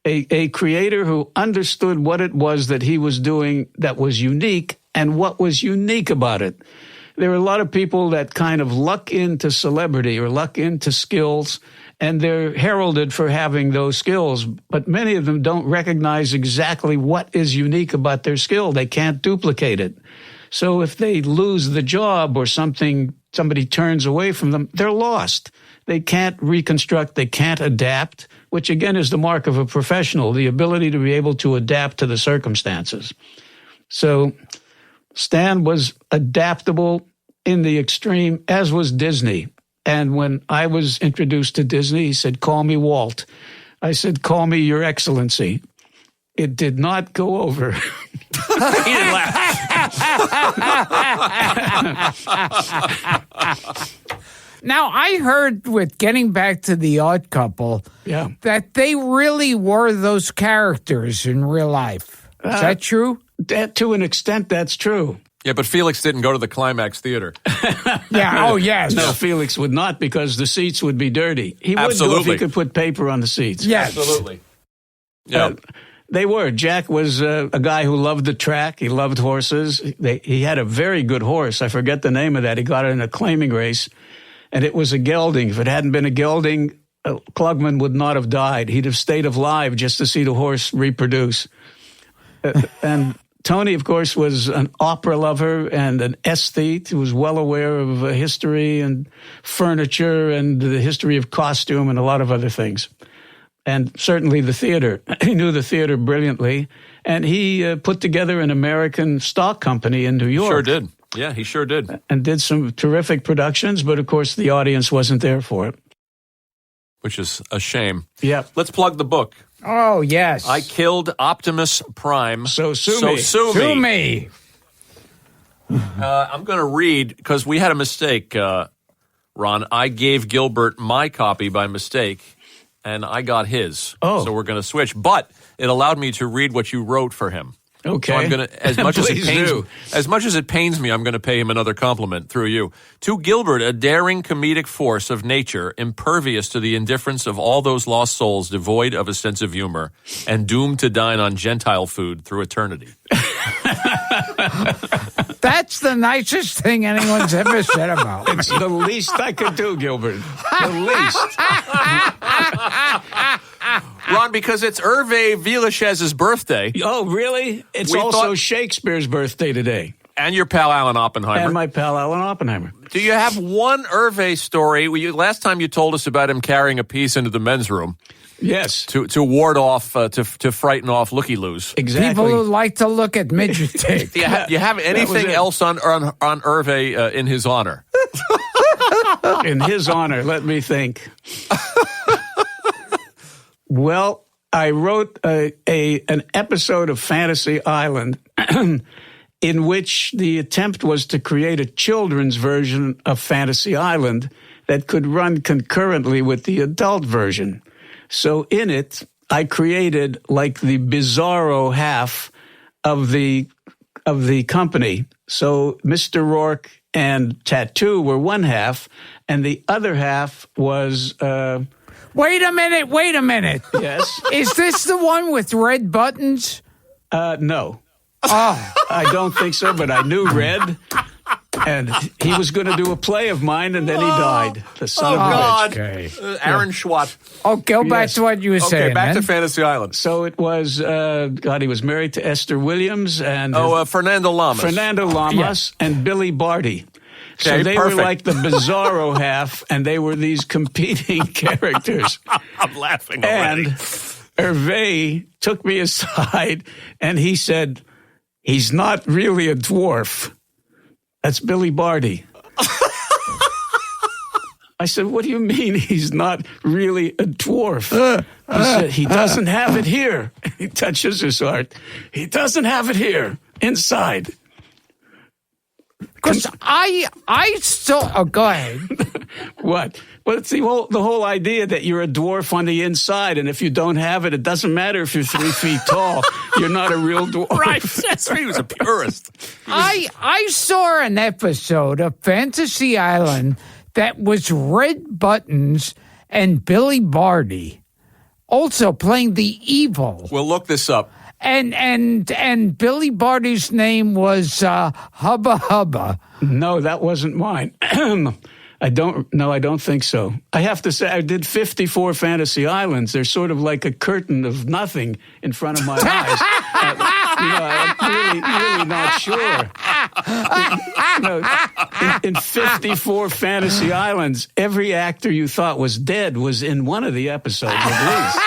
A creator who understood what it was that he was doing that was unique and what was unique about it. There are a lot of people that kind of luck into celebrity or luck into skills, and they're heralded for having those skills. But many of them don't recognize exactly what is unique about their skill. They can't duplicate it. So if they lose the job or somebody turns away from them, they're lost. They can't reconstruct. They can't adapt, which again is the mark of a professional, the ability to be able to adapt to the circumstances. So Stan was adaptable in the extreme, as was Disney. And when I was introduced to Disney, he said, call me Walt. I said, call me Your Excellency. It did not go over. He didn't laugh. Now, I heard, with getting back to the Odd Couple, that they really were those characters in real life. Is that true? To an extent, that's true. Yeah, but Felix didn't go to the Climax Theater. Yeah, oh, yes. No, Felix would not, because the seats would be dirty. He would do if he could put paper on the seats. Yes. Absolutely. Yeah. They were. Jack was a guy who loved the track. He loved horses. He had a very good horse. I forget the name of that. He got it in a claiming race, and it was a gelding. If it hadn't been a gelding, Klugman would not have died. He'd have stayed alive just to see the horse reproduce. And Tony, of course, was an opera lover and an aesthete who was well aware of history and furniture and the history of costume and a lot of other things. And certainly the theater. He knew the theater brilliantly. And he put together an American stock company in New York. Sure did. Yeah, he sure did. And did some terrific productions, but of course the audience wasn't there for it. Which is a shame. Yeah. Let's plug the book. Oh, yes. I Killed Optimus Prime. So sue me. I'm going to read, because we had a mistake, Ron. I gave Gilbert my copy by mistake, and I got his. Oh. So we're going to switch. But it allowed me to read what you wrote for him. Okay. So I'm going to, as much as it pains me, I'm going to pay him another compliment through you. To Gilbert, a daring comedic force of nature, impervious to the indifference of all those lost souls, devoid of a sense of humor, and doomed to dine on Gentile food through eternity. That's the nicest thing anyone's ever said about me. It's the least I could do, Gilbert. The least. Ron, because it's Herve Villechaize's birthday. Oh, really? It's also Shakespeare's birthday today. And your pal Alan Oppenheimer. And my pal Alan Oppenheimer. Do you have one Herve story? Last time you told us about him carrying a piece into the men's room. Yes. To ward off, to frighten off looky-loos. Exactly. People who like to look at midget dick. Do you have anything else on Herve in his honor? In his honor, let me think. Well, I wrote an episode of Fantasy Island in which the attempt was to create a children's version of Fantasy Island that could run concurrently with the adult version. So in it, I created like the bizarro half of the company. So Mr. Rourke and Tattoo were one half, and the other half was... Wait a minute. Yes? Is this the one with red buttons? No. Oh. I don't think so, but I knew red. And he was going to do a play of mine, and then he died. The son of a God. bitch. Aaron Schwatt. Oh, go back to what you were saying. Okay, back to man. Fantasy Island. So it was, he was married to Esther Williams and Fernando Lamas. Fernando Lamas and Billy Barty. So Okay, they perfect. were like the bizarro half, and they were these competing characters. I'm laughing already. And Herve took me aside, and he said, he's not really a dwarf. That's Billy Barty. I said, what do you mean he's not really a dwarf? He said, he doesn't have it here. He touches his heart. He doesn't have it here, inside. Because I still... Oh, go ahead. What? Well, it's the whole idea that you're a dwarf on the inside, and if you don't have it, it doesn't matter if you're 3 feet tall. You're not a real dwarf. Right. That's right. He was a purist. I saw an episode of Fantasy Island that was Red Buttons and Billy Barty also playing the evil. We'll look this up. And Billy Barty's name was Hubba Hubba. No, that wasn't mine. I don't think so. I have to say, I did 54 Fantasy Islands. They're sort of like a curtain of nothing in front of my eyes. I'm really not sure. In 54 Fantasy Islands, every actor you thought was dead was in one of the episodes at least.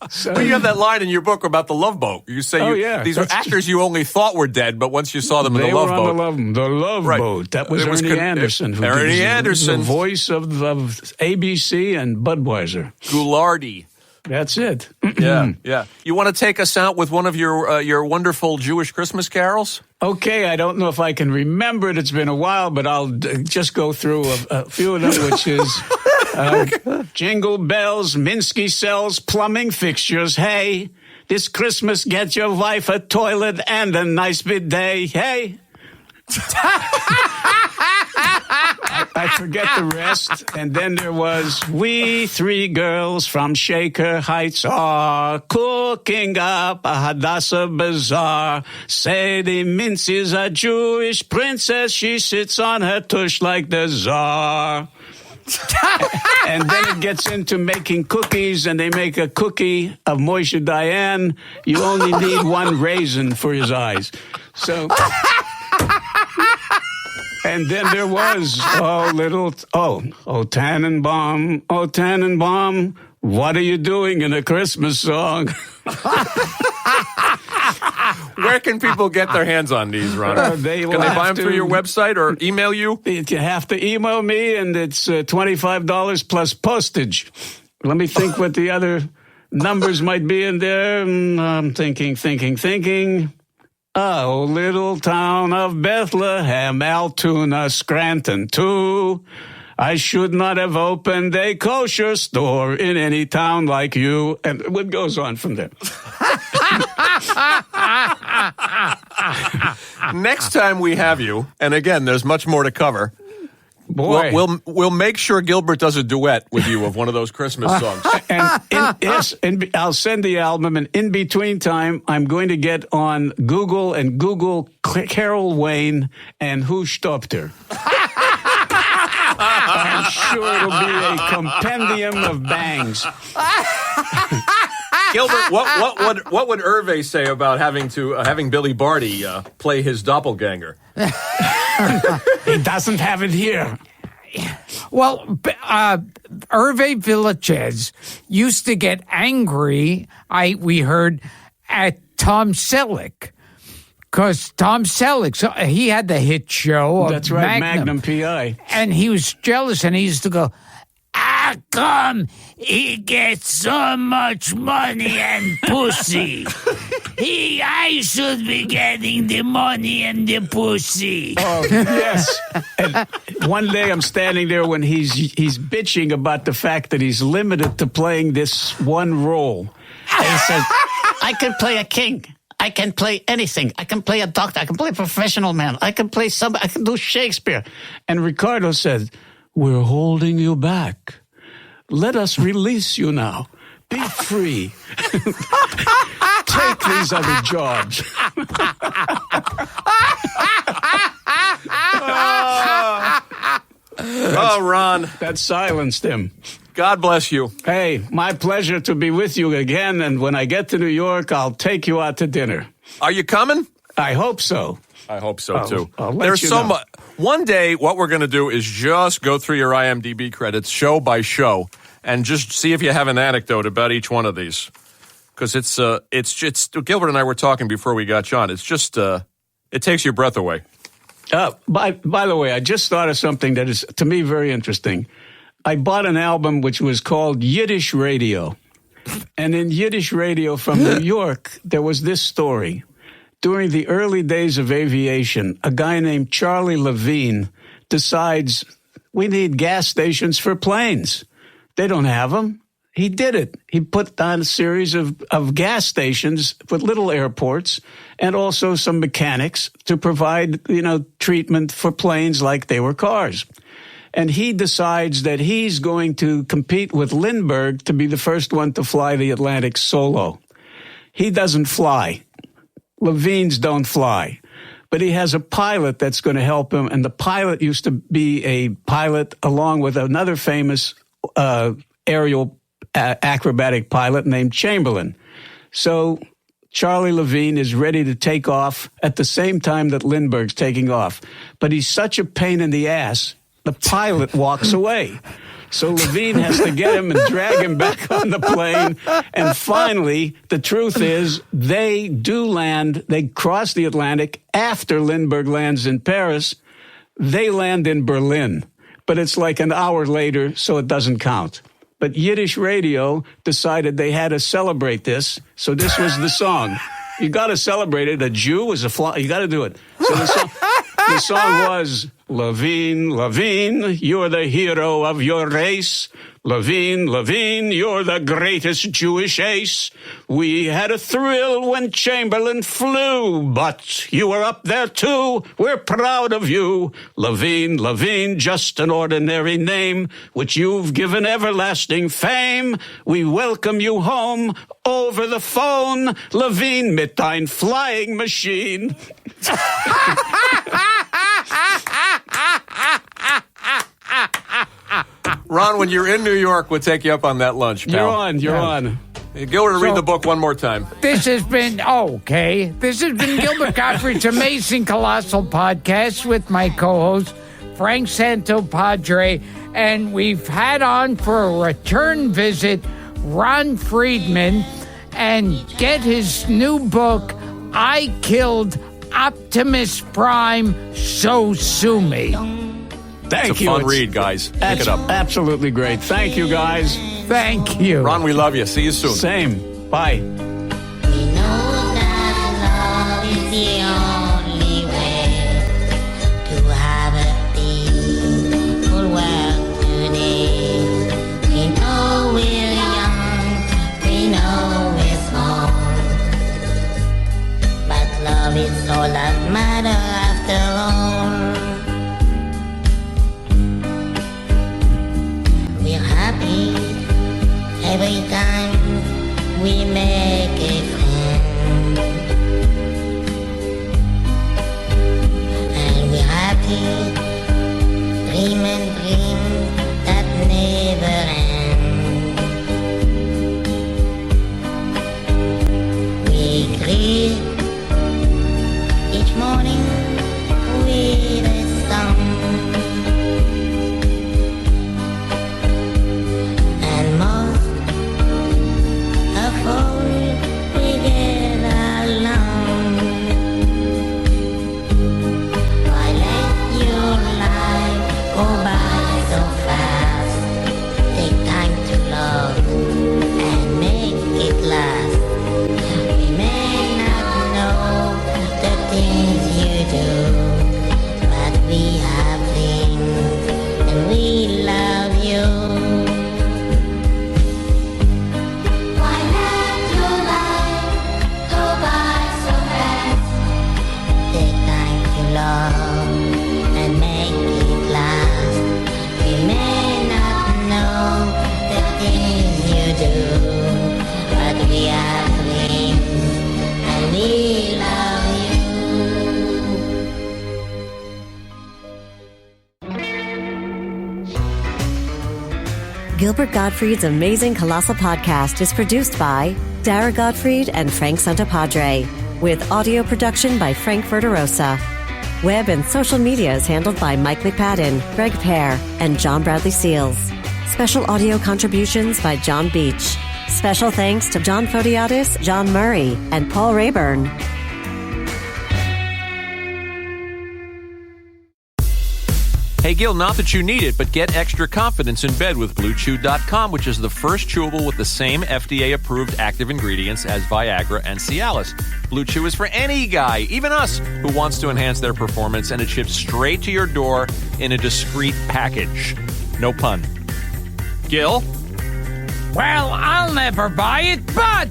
So, Well, you have that line in your book about the Love Boat. You say these are actors you only thought were dead, but once you saw them in the Love Boat. The Love Right. Boat. That was It was Ernie Anderson. Ernie Anderson. The voice of ABC and Budweiser. Goulardi. That's it. Yeah. You want to take us out with one of your wonderful Jewish Christmas carols? Okay, I don't know if I can remember it. It's been a while, but I'll just go through a few of them, which is Jingle Bells, Minsky sells plumbing fixtures. Hey, this Christmas get your wife a toilet and a nice bidet. Hey. I forget the rest. And then there was, we 3 girls from Shaker Heights are cooking up a Hadassah bazaar. Sadie Mintz is a Jewish princess. She sits on her tush like the czar. And then it gets into making cookies, and they make a cookie of Moshe Dayan. You only need 1 raisin for his eyes. So... And then there was, Tannenbaum, what are you doing in a Christmas song? Where can people get their hands on these, Ron? Can they buy them through your website or email you? You have to email me, and it's $25 plus postage. Let me think what the other numbers might be in there. I'm thinking. Oh, little town of Bethlehem, Altoona, Scranton, too. I should not have opened a kosher store in any town like you. And it goes on from there. Next time we have you, and again, there's much more to cover. Boy. We'll make sure Gilbert does a duet with you of one of those Christmas songs. And I'll send the album, and in between time, I'm going to get on Google and Google Carol Wayne and Who Stopped Her. I'm sure it'll be a compendium of bangs. Gilbert, what would Herve say about having Billy Barty play his doppelganger? He doesn't have it here. Well, Herve Villechaize used to get angry, we heard, at Tom Selleck. Because Tom Selleck, he had the hit show. That's right, Magnum P.I. And he was jealous, and he used to go, how come he gets so much money and pussy? I should be getting the money and the pussy. Oh, yes. And one day I'm standing there when he's bitching about the fact that he's limited to playing this one role. And he says, I can play a king. I can play anything. I can play a doctor. I can play a professional man. I can play somebody. I can do Shakespeare. And Ricardo said, we're holding you back. Let us release you now. Be free. Take these other jobs. Oh, Ron. That silenced him. God bless you. Hey, my pleasure to be with you again. And when I get to New York, I'll take you out to dinner. Are you coming? I hope so. I hope so, too. I'll let There's you so know. much. One day, what we're going to do is just go through your IMDb credits show by show and just see if you have an anecdote about each one of these. Because it's Gilbert and I were talking before we got you on. It's just, it takes your breath away. By the way, I just thought of something that is, to me, very interesting. I bought an album which was called Yiddish Radio. And in Yiddish Radio from New York, there was this story. During the early days of aviation, a guy named Charlie Levine decides we need gas stations for planes. They don't have them. He did it. He put on a series of gas stations with little airports and also some mechanics to provide, treatment for planes like they were cars. And he decides that he's going to compete with Lindbergh to be the first one to fly the Atlantic solo. He doesn't fly. Levines don't fly. But he has a pilot that's going to help him, and the pilot used to be a pilot along with another famous aerial acrobatic pilot named Chamberlain. So Charlie Levine is ready to take off at the same time that Lindbergh's taking off. But he's such a pain in the ass, the pilot walks away. So Levine has to get him and drag him back on the plane. And finally, the truth is, they do land. They cross the Atlantic after Lindbergh lands in Paris. They land in Berlin. But it's like an hour later, so it doesn't count. But Yiddish Radio decided they had to celebrate this. So this was the song. You got to celebrate it. A Jew is a fly. You got to do it. So the song was, Levine, Levine, you're the hero of your race. Levine, Levine, you're the greatest Jewish ace. We had a thrill when Chamberlain flew, but you were up there too. We're proud of you. Levine, Levine, just an ordinary name, which you've given everlasting fame. We welcome you home over the phone. Levine mit dein flying machine. Ron, when you're in New York, we'll take you up on that lunch, pal. You're on. Hey, Gilbert, read the book one more time. This has been Gilbert Gottfried's amazing Colossal podcast with my co-host, Frank Santopadre, and we've had on for a return visit Ron Friedman, and get his new book, I Killed Optimus Prime, So Sue Me. Thank you. It's a fun read, guys. Pick it up. Absolutely great. Thank you, guys. Thank you. Ron, we love you. See you soon. Same. Bye. We know that love is the only way to have a peaceful world today. We know we're young, we know we're small, but love is all that matters after all. We're happy every time we make a friend, and we're happy, dream and dream that never end. We greet each morning with a song, and most of all Gilbert Gottfried's Amazing Colossal Podcast is produced by Dara Gottfried and Frank Santopadre, with audio production by Frank Verderosa. Web and social media is handled by Mike McPadden, Greg Pear, and John Bradley Seals. Special audio contributions by John Beach. Special thanks to John Fodiatis, John Murray, and Paul Rayburn. Hey, Gil, not that you need it, but get extra confidence in bed with BlueChew.com, which is the first chewable with the same FDA-approved active ingredients as Viagra and Cialis. Blue Chew is for any guy, even us, who wants to enhance their performance, and it ships straight to your door in a discreet package. No pun. Gil? Well, I'll never buy it, but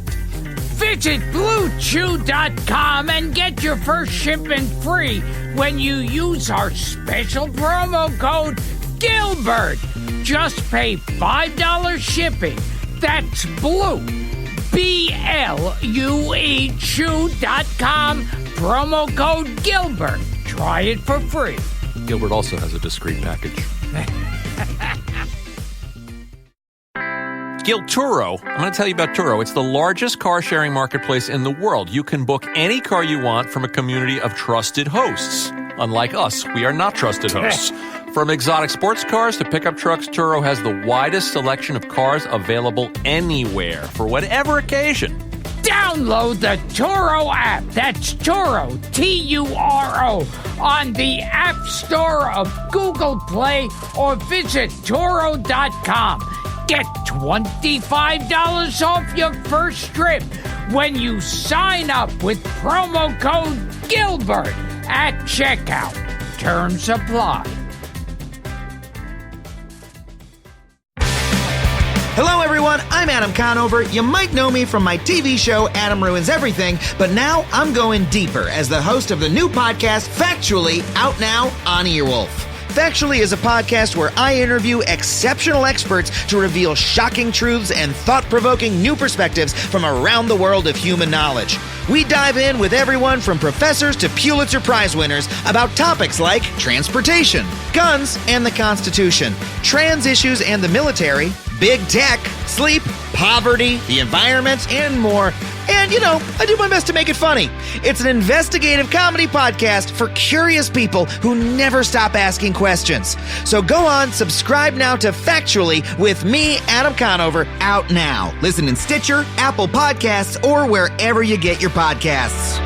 visit BlueChew.com and get your first shipment free when you use our special promo code GILBERT. Just pay $5 shipping. That's Blue, BLUE Chew.com, promo code GILBERT. Try it for free. Gilbert also has a discreet package. Gil, Turo. I'm going to tell you about Turo. It's the largest car-sharing marketplace in the world. You can book any car you want from a community of trusted hosts. Unlike us, we are not trusted hosts. From exotic sports cars to pickup trucks, Turo has the widest selection of cars available anywhere for whatever occasion. Download the Turo app. That's Turo, T-U-R-O, on the App Store of Google Play or visit Turo.com. Get $25 off your first trip when you sign up with promo code GILBERT at checkout. Terms apply. Hello, everyone. I'm Adam Conover. You might know me from my TV show, Adam Ruins Everything, but now I'm going deeper as the host of the new podcast, Factually, out now on Earwolf. Factually is a podcast where I interview exceptional experts to reveal shocking truths and thought-provoking new perspectives from around the world of human knowledge. We dive in with everyone from professors to Pulitzer Prize winners about topics like transportation, guns and the Constitution, trans issues and the military, big tech, sleep, poverty, the environment, and more. And, I do my best to make it funny. It's an investigative comedy podcast for curious people who never stop asking questions. So go on, subscribe now to Factually with me, Adam Conover, out now. Listen in Stitcher, Apple Podcasts, or wherever you get your podcasts.